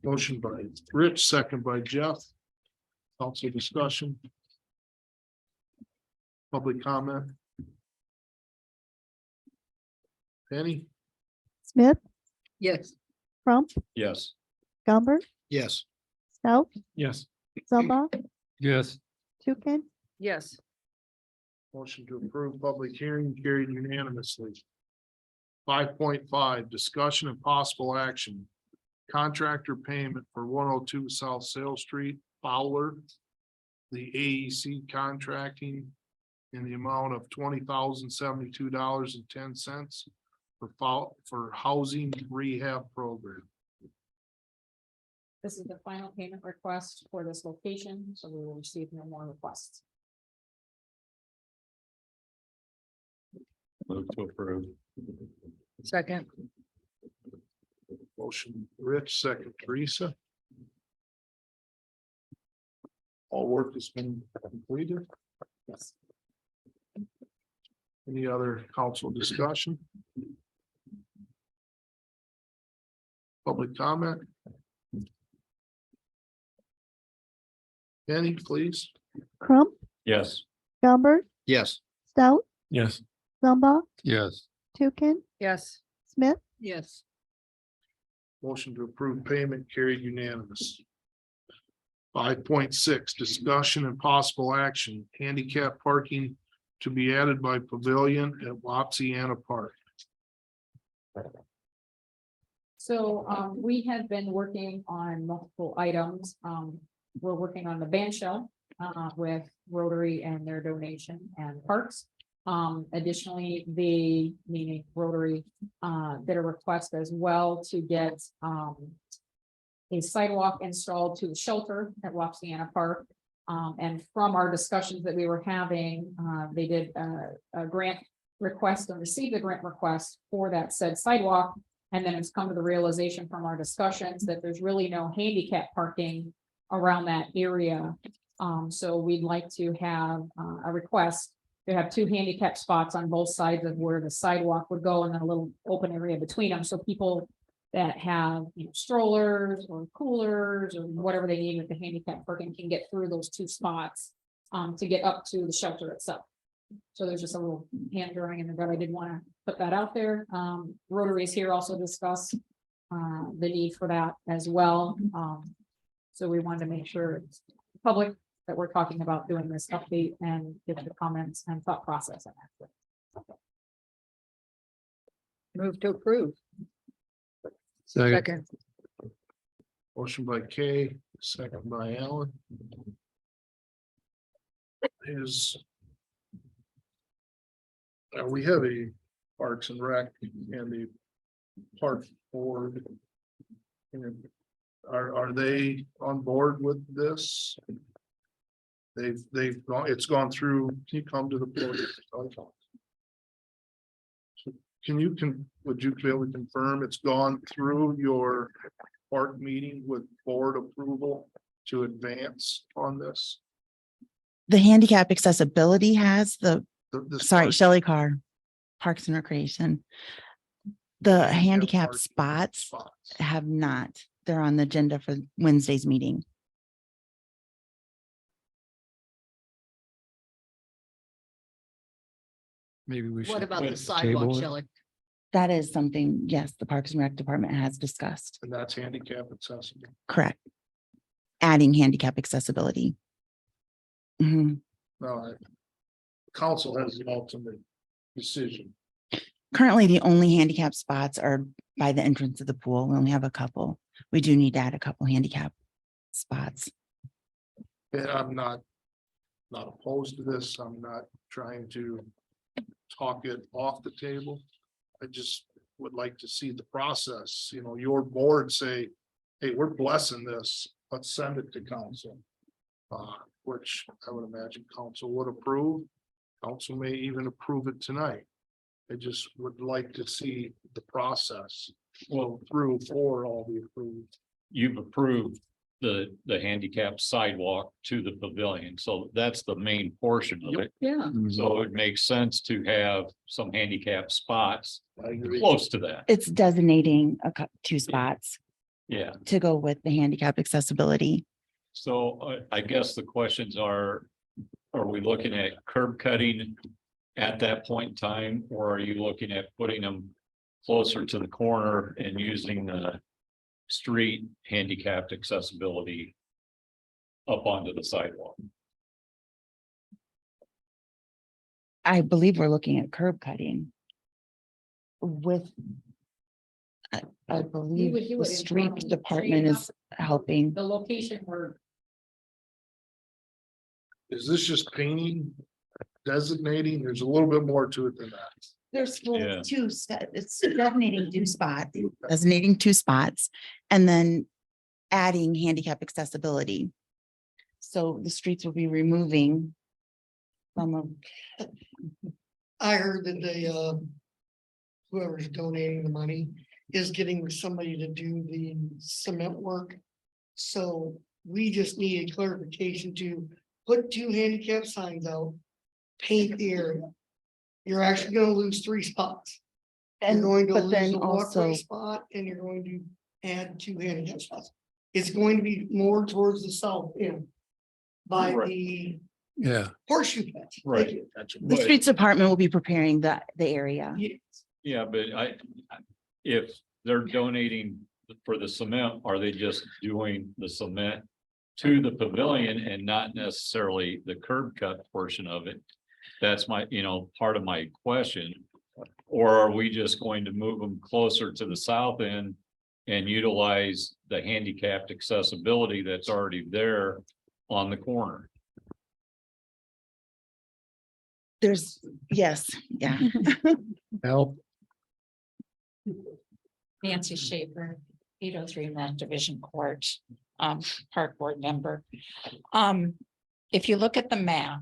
Speaker 2: Motion by Rich, second by Jeff. Council discussion. Public comment. Penny?
Speaker 3: Smith,
Speaker 1: Yes.
Speaker 3: Crump,
Speaker 4: Yes.
Speaker 3: Gumbert,
Speaker 2: Yes.
Speaker 3: Stout,
Speaker 12: Yes.
Speaker 3: Zumba,
Speaker 6: Yes.
Speaker 3: Tukin,
Speaker 1: Yes.
Speaker 2: Motion to approve public hearing carried unanimously. 5.5, discussion and possible action. Contractor payment for 102 South Sale Street, Fowler. The AEC contracting in the amount of $20,072.10 for housing rehab program.
Speaker 5: This is the final payment request for this location, so we will receive no more requests.
Speaker 4: Move to approve.
Speaker 1: Second.
Speaker 2: Motion Rich, second Teresa. All work has been completed.
Speaker 5: Yes.
Speaker 2: Any other council discussion? Public comment? Penny, please.
Speaker 3: Crump,
Speaker 4: Yes.
Speaker 3: Gumbert,
Speaker 9: Yes.
Speaker 3: Stout,
Speaker 12: Yes.
Speaker 3: Zumba,
Speaker 6: Yes.
Speaker 3: Tukin,
Speaker 1: Yes.
Speaker 3: Smith,
Speaker 1: Yes.
Speaker 2: Motion to approve payment carried unanimous. 5.6, discussion and possible action, handicap parking to be added by pavilion at Wapsiana Park.
Speaker 5: So we have been working on multiple items. We're working on the band shell with Rotary and their donation and parks. Additionally, the meaning Rotary did a request as well to get a sidewalk installed to the shelter at Wapsiana Park. And from our discussions that we were having, they did a grant request and received a grant request for that said sidewalk. And then it's come to the realization from our discussions that there's really no handicap parking around that area. So we'd like to have a request to have 2 handicap spots on both sides of where the sidewalk would go and then a little open area between them. So people that have, strollers or coolers or whatever they need with the handicap parking can get through those 2 spots to get up to the shelter itself. So there's just a little hand drawing in the gut. I did want to put that out there. Rotary is here also discuss the need for that as well. So we wanted to make sure it's public that we're talking about doing this update and get the comments and thought process on that.
Speaker 1: Move to approve.
Speaker 6: Second.
Speaker 2: Motion by Kay, second by Alan. We have a Parks and Rec and the Park Board. And are they on board with this? They've gone, it's gone through, can you come to the podium? Would you be able to confirm it's gone through your park meeting with board approval to advance on this?
Speaker 13: The handicap accessibility has
Speaker 2: Sorry,
Speaker 13: Shelley Carr, Parks and Recreation. The handicap
Speaker 2: parking
Speaker 13: spots have not. They're on the agenda for Wednesday's meeting.
Speaker 6: Maybe we should.
Speaker 1: What about the
Speaker 6: table
Speaker 1: sidewalk,
Speaker 6: it.
Speaker 1: Shelley?
Speaker 13: That is something, yes, the Parks and Rec Department has discussed.
Speaker 2: And that's handicap accessible.
Speaker 13: Correct. Adding handicap accessibility. Mhm.
Speaker 2: No, council has the ultimate decision.
Speaker 13: Currently, the only handicap spots are by the entrance of the pool. We only have a couple. We do need to add a couple handicap spots.
Speaker 2: And I'm not opposed to this. I'm not trying to talk it off the table. I just would like to see the process, your board say, hey, we're blessing this. Let's send it to council. which I would imagine council would approve. Council may even approve it tonight. I just would like to see the process go through for all the approved.
Speaker 4: You've approved the handicap sidewalk to the pavilion, so that's the main portion of it.
Speaker 5: Yeah.
Speaker 4: So it makes sense to have some handicap spots
Speaker 2: I agree.
Speaker 4: close to that.
Speaker 13: It's designating two spots
Speaker 4: Yeah,
Speaker 13: to go with the handicap accessibility.
Speaker 4: so I guess the questions are we looking at curb cutting at that point in time, or are you looking at putting them closer to the corner and using the street handicapped accessibility up onto the sidewalk?
Speaker 13: I believe we're looking at curb cutting. With. I believe
Speaker 5: would do
Speaker 13: the
Speaker 5: it in
Speaker 13: street
Speaker 5: front of-
Speaker 13: department is helping.
Speaker 5: The location where
Speaker 2: Is this just painting, designating? There's a little bit more to it than that.
Speaker 13: There's
Speaker 4: Yeah.
Speaker 13: it's designating two spots, and then adding handicap accessibility. So the streets will be removing some of,
Speaker 14: I heard that they, whoever's donating the money is getting somebody to do the cement work. So we just need a clarification to put 2 handicap signs out, paint the area. You're actually gonna lose 3 spots. You're
Speaker 13: and
Speaker 14: going to
Speaker 13: but
Speaker 14: lose
Speaker 13: then
Speaker 14: the
Speaker 13: also,
Speaker 14: walkway spot and you're going to add 2 handicap spots. It's going to be more towards the south end. By
Speaker 4: Right.
Speaker 14: the
Speaker 6: Yeah.
Speaker 14: horseshoe patch.
Speaker 4: Right.
Speaker 14: Thank you.
Speaker 13: the
Speaker 4: But-
Speaker 13: streets department will be preparing the area.
Speaker 14: Yes.
Speaker 4: Yeah, but if they're donating for the cement, are they just doing the cement to the pavilion and not necessarily the curb cut portion of it? That's my, part of my question. Or are we just going to move them closer to the south end and utilize the handicapped accessibility that's already there on the corner?
Speaker 13: Yes, yeah.
Speaker 6: Help.
Speaker 5: Nancy Schaefer, 803 North Division Court, Park Board member. If you look at the map,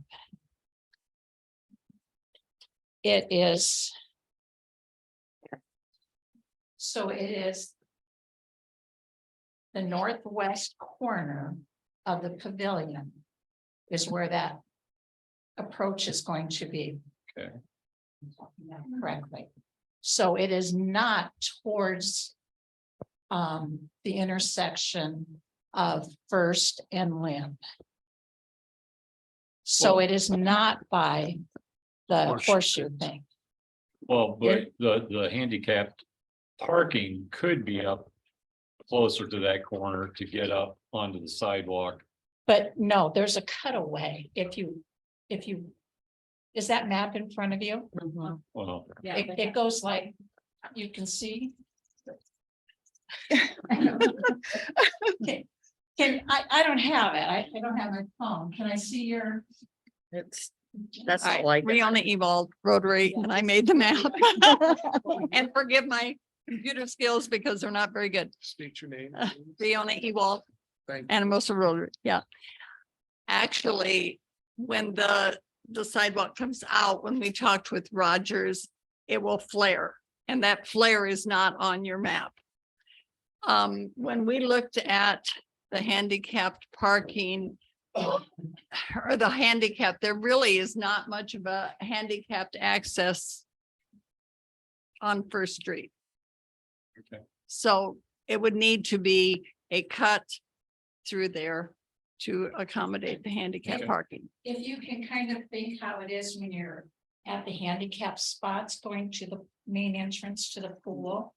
Speaker 5: it is. So it is the northwest corner of the pavilion is where that approach is going to be.
Speaker 4: Okay.
Speaker 5: Correctly. So it is not towards the intersection of First and Limb. So it is not by the horseshoe thing.
Speaker 4: Well, but the handicapped parking could be up closer to that corner to get up onto the sidewalk.
Speaker 5: But no, there's a cutaway. If you, is that map in front of you?
Speaker 4: Well,
Speaker 5: It goes like, you can see. Okay. I don't have it. I don't have my phone. Can I see your?
Speaker 1: That's
Speaker 5: All right.
Speaker 1: like.
Speaker 15: Riona Ewald, Rotary, and I made the map. And forgive my computer skills because they're not very good.
Speaker 2: State your name.
Speaker 15: Riona Ewald,
Speaker 2: Thank you.
Speaker 15: Anamosa Rotary, yeah. Actually, when the sidewalk comes out, when we talked with Rogers, it will flare, and that flare is not on your map. When we looked at the handicapped parking or the handicap, there really is not much of a handicapped access on First Street.
Speaker 4: Okay.
Speaker 15: So it would need to be a cut through there to accommodate the handicap
Speaker 4: Okay.
Speaker 15: parking.
Speaker 5: If you can kind of think how it is when you're at the handicap spots going to the main entrance to the pool.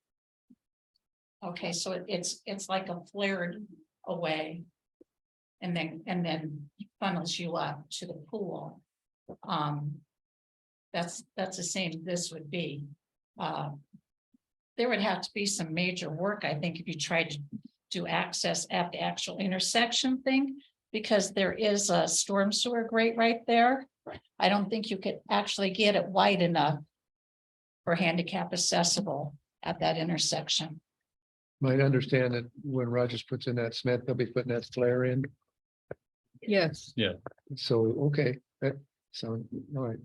Speaker 5: Okay, so it's like a flared away. And then funnels you up to the pool. That's the same this would be. There would have to be some major work, I think, if you tried to do access at the actual intersection thing. Because there is a storm sewer grate right there. I don't think you could actually get it wide enough for handicap accessible at that intersection.
Speaker 6: Might understand that when Rogers puts in that cement, they'll be putting that flare in.
Speaker 14: Yes.
Speaker 6: So, okay, that sounds, all right.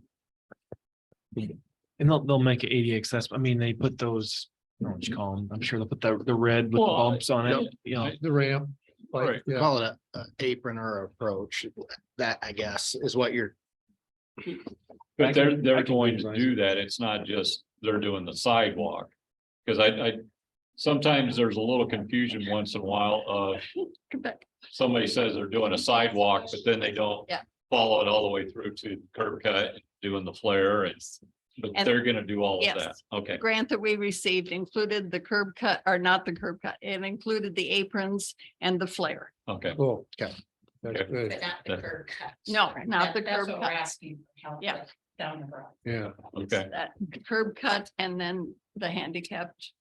Speaker 12: And they'll make it ADA accessible. I mean, they put those, I don't know what you call them. I'm sure they'll put the red with the
Speaker 4: Well,
Speaker 12: bumps on it,
Speaker 2: yep.
Speaker 12: you know.
Speaker 6: The ramp. like,
Speaker 4: Right.
Speaker 6: yeah.
Speaker 16: Call it a apron or approach. That, I guess, is what you're.
Speaker 4: But
Speaker 12: I
Speaker 4: they're
Speaker 12: can
Speaker 4: going to
Speaker 12: visualize
Speaker 4: do
Speaker 12: it.
Speaker 4: that. It's not just they're doing the sidewalk. Cause I sometimes there's a little confusion once in a while of
Speaker 15: Come back.
Speaker 4: somebody says they're doing a sidewalk, but then they don't
Speaker 15: Yeah.
Speaker 4: follow it all the way through to curb cut, doing the flare and, but
Speaker 15: And-
Speaker 4: they're gonna do all of
Speaker 15: Yes.
Speaker 4: that. Okay.
Speaker 15: Grant that we received included the curb cut, or not the curb cut, it included the aprons and the flare.
Speaker 4: Okay.
Speaker 6: Cool.
Speaker 16: Okay.
Speaker 6: That's
Speaker 4: Okay.
Speaker 6: good.
Speaker 1: But not the curb cut.
Speaker 15: No, not the
Speaker 1: That's
Speaker 15: curb
Speaker 1: what we're
Speaker 15: cut.
Speaker 1: asking for help
Speaker 15: Yeah.
Speaker 1: with down the road.
Speaker 6: Yeah.
Speaker 4: Okay.
Speaker 15: That curb cut and then the handicapped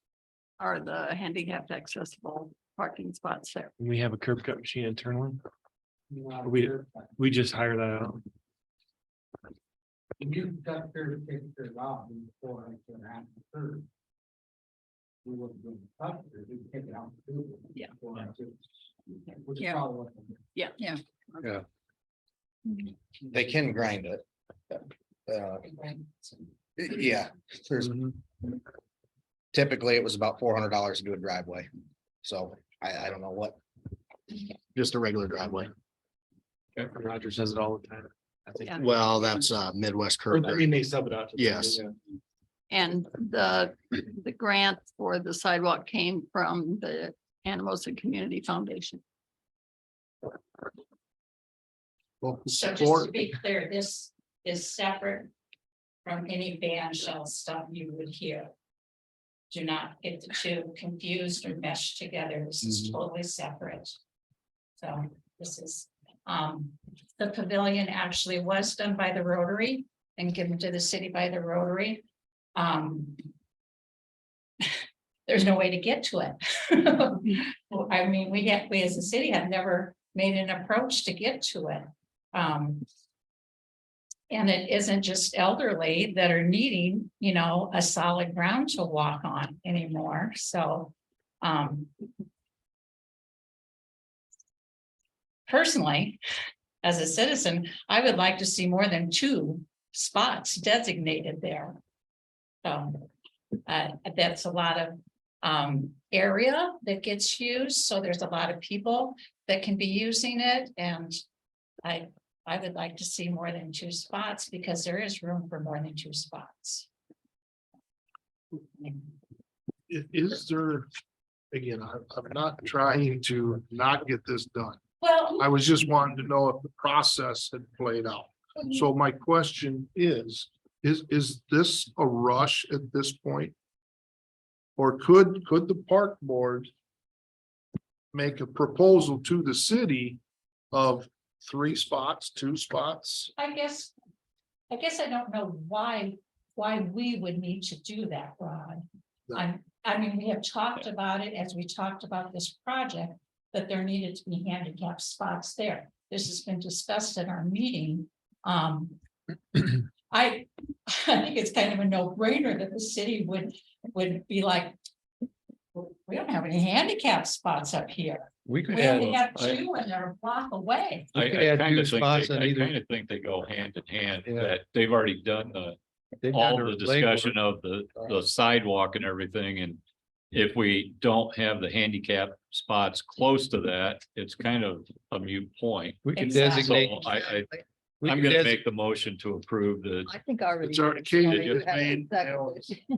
Speaker 15: are the handicapped accessible parking spots there.
Speaker 12: We have a curb cut machine internally. We just hire that out.
Speaker 16: You got there to take care of before I can have the curb. We wouldn't do the cut, we take it out.
Speaker 15: Yeah.
Speaker 16: Which is
Speaker 15: Yeah.
Speaker 16: probably what they do. They can grind it. Yeah, there's typically it was about $400 to do a driveway. So I don't know what. Just a regular driveway.
Speaker 12: Roger says it all the time. I think.
Speaker 15: Yeah.
Speaker 16: Well, that's Midwest
Speaker 12: Or,
Speaker 16: curb.
Speaker 12: I mean, they sub it out. to them,
Speaker 16: Yes.
Speaker 12: yeah.
Speaker 15: And the grant for the sidewalk came from the Anamosa Community Foundation.
Speaker 2: Well,
Speaker 1: So just
Speaker 2: support-
Speaker 1: to be clear, this is separate from any ban shell stuff you would hear. Do not get the two confused or meshed together. This is totally separate. So this is, the pavilion actually was done by the Rotary and given to the city by the Rotary. There's no way to get to it. Well, I mean, we as a city have never made an approach to get to it. And it isn't just elderly that are needing, a solid ground to walk on anymore, so. Personally, as a citizen, I would like to see more than 2 spots designated there. That's a lot of area that gets used, so there's a lot of people that can be using it, and I would like to see more than 2 spots because there is room for more than 2 spots.
Speaker 2: Is there, again, I'm not trying to not get this done.
Speaker 1: Well,
Speaker 2: I was just wanting to know if the process had played out. So my question is this a rush at this point? Or could the park board make a proposal to the city of 3 spots, 2 spots?
Speaker 1: I guess I don't know why we would need to do that, Ron. I mean, we have talked about it as we talked about this project, that there needed to be handicap spots there. This has been discussed at our meeting. I think it's kind of a no-brainer that the city would be like, we don't have any handicap spots up here.
Speaker 6: We could
Speaker 1: We
Speaker 6: add,
Speaker 1: only have
Speaker 4: I-
Speaker 1: 2 and they're a block away.
Speaker 6: We
Speaker 4: I
Speaker 6: could add
Speaker 4: kind
Speaker 6: 2
Speaker 4: of think
Speaker 6: spots on
Speaker 4: I
Speaker 6: either-
Speaker 4: kind of think they go hand in hand,
Speaker 6: Yeah.
Speaker 4: that they've already done
Speaker 6: they've done
Speaker 4: all
Speaker 6: their
Speaker 4: the discussion
Speaker 6: legwork.
Speaker 4: of the sidewalk and everything, and if we don't have the handicap spots close to that, it's kind of a moot point.
Speaker 6: We can
Speaker 1: Exactly.
Speaker 4: So
Speaker 6: designate. we
Speaker 4: I'm
Speaker 6: can
Speaker 4: gonna
Speaker 6: desi-
Speaker 4: make the motion to approve the,
Speaker 14: I think already.
Speaker 2: It's already Katie made.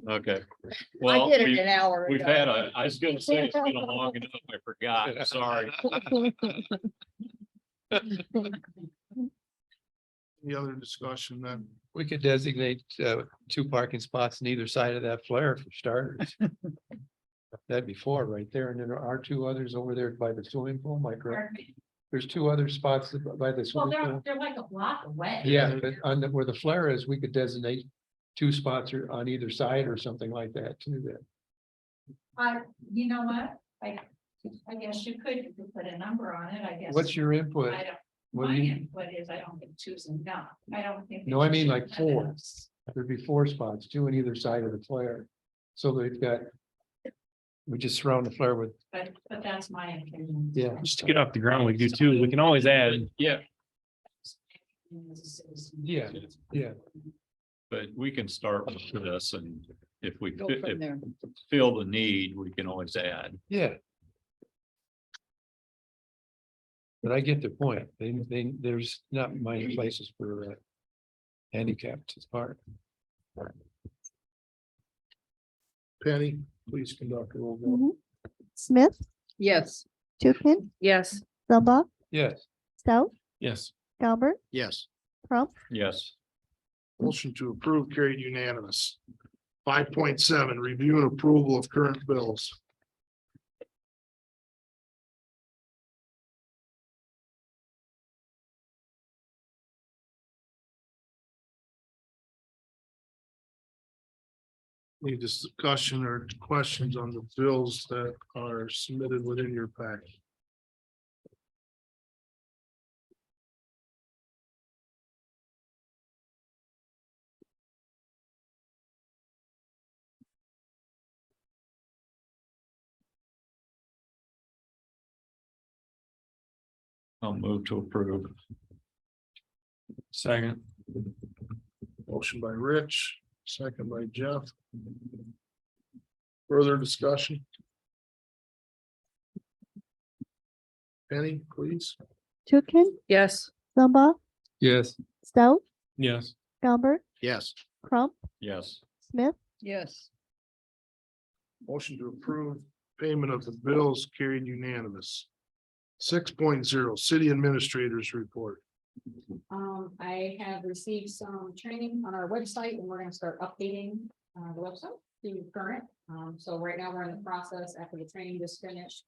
Speaker 4: okay.
Speaker 14: I
Speaker 4: Well,
Speaker 14: did it an hour
Speaker 4: we've
Speaker 14: ago.
Speaker 4: had I was gonna say, it's been a long enough, I forgot, sorry.
Speaker 2: Any other discussion then?
Speaker 6: We could designate 2 parking spots on either side of that flare for starters. That'd be 4 right there, and then there are 2 others over there by the swimming pool, Mike, right?
Speaker 1: Pardon me?
Speaker 6: There's 2 other spots by the
Speaker 1: Well,
Speaker 6: swimming pool.
Speaker 1: they're like a block away.
Speaker 6: Yeah, but on where the flare is, we could designate 2 spots on either side or something like that too. Then
Speaker 1: You know what? I guess you could put a number on it, I guess.
Speaker 6: what's your input?
Speaker 1: I don't,
Speaker 6: What
Speaker 1: my
Speaker 6: do you,
Speaker 1: input is I don't think 2's enough. I don't think.
Speaker 6: No,
Speaker 1: that
Speaker 6: I
Speaker 1: you
Speaker 6: mean
Speaker 1: should
Speaker 6: like
Speaker 1: have
Speaker 6: 4.
Speaker 1: enough.
Speaker 6: There'd be 4 spots, 2 on either side of the flare. So they've got. We just surround the flare with
Speaker 1: But But that's my opinion.
Speaker 6: Yeah.
Speaker 12: Just to get off the ground, we do too. We can always add.
Speaker 4: Yeah,
Speaker 6: Yeah, yeah.
Speaker 4: but we can start with this and if we
Speaker 1: Go
Speaker 4: fi-
Speaker 1: from
Speaker 4: if
Speaker 1: there.
Speaker 4: feel the need, we can always add.
Speaker 6: Yeah. But I get the point. There's not many places for handicapped to park.
Speaker 2: Penny, please conduct a roll call.
Speaker 3: Mhm. Smith,
Speaker 1: Yes.
Speaker 3: Tukin,
Speaker 1: Yes.
Speaker 3: Zumba,
Speaker 6: Yes.
Speaker 3: Stout,
Speaker 12: Yes.
Speaker 3: Galbert,
Speaker 2: Yes.
Speaker 3: Crump,
Speaker 4: Yes,
Speaker 2: Motion to approve carried unanimous. 5.7, review and approval of current bills. Any discussion or questions on the bills that are submitted within your package?
Speaker 4: I'll move to approve.
Speaker 12: Second.
Speaker 2: Motion by Rich, second by Jeff. Further discussion? Penny, please.
Speaker 3: Tukin,
Speaker 1: Yes.
Speaker 3: Zumba,
Speaker 6: Yes.
Speaker 3: Stout,
Speaker 12: Yes.
Speaker 3: Galbert,
Speaker 2: Yes.
Speaker 3: Crump,
Speaker 4: Yes,
Speaker 3: Smith,
Speaker 1: Yes.
Speaker 2: Motion to approve payment of the bills carried unanimous. 6.0, city administrators report.
Speaker 5: I have received some training on our website and we're gonna start updating the website to current. So right now we're in the process after the training just finished,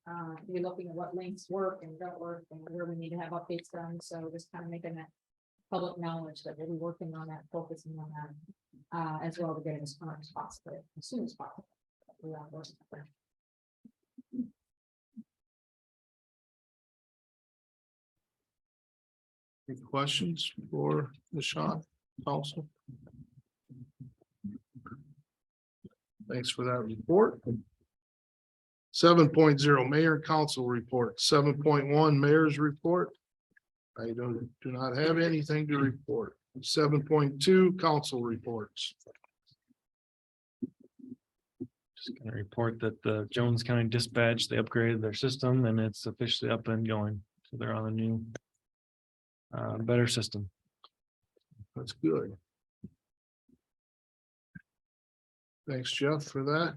Speaker 5: we're looking at what links work and don't work and where we need to have updates done. So just kind of making that public knowledge that we'll be working on that, focusing on that, as well to get it as current as possible, as soon as possible. We are working on that.
Speaker 2: Any questions for the shop council? Thanks for that report. 7.0, mayor and council report. 7.1, mayor's report. I do not have anything to report. 7.2, council reports.
Speaker 12: Just gonna report that the Jones County Dispatch, they upgraded their system and it's officially up and going. So they're on a new better system.
Speaker 2: That's good. Thanks, Jeff, for that.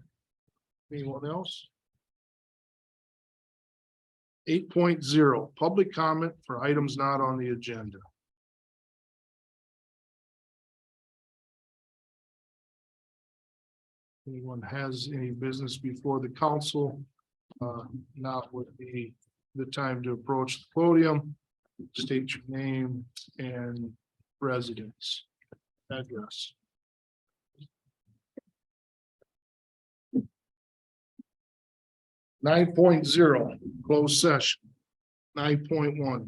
Speaker 2: Anyone else? 8.0, public comment for items not on the agenda. Anyone has any business before the council? Now would be the time to approach the podium. State your name and residence address. Nine point zero, closed session. 9.1,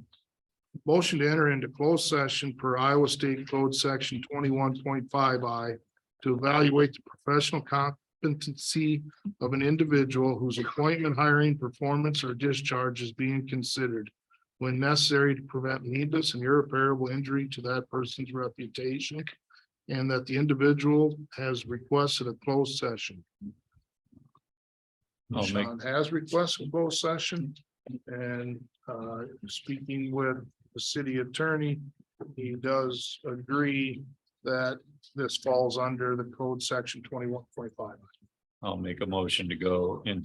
Speaker 2: motion to enter into closed session per Iowa State Code Section 21.5 to evaluate the professional competency of an individual whose appointment, hiring, performance, or discharge is being considered when necessary to prevent needless and irreparable injury to that person's reputation, and that the individual has requested a closed session.
Speaker 4: I'll make-
Speaker 2: Sean has requested a closed session, and speaking with the city attorney, he does agree that this falls under the code section 21.5.
Speaker 4: I'll make a motion to go into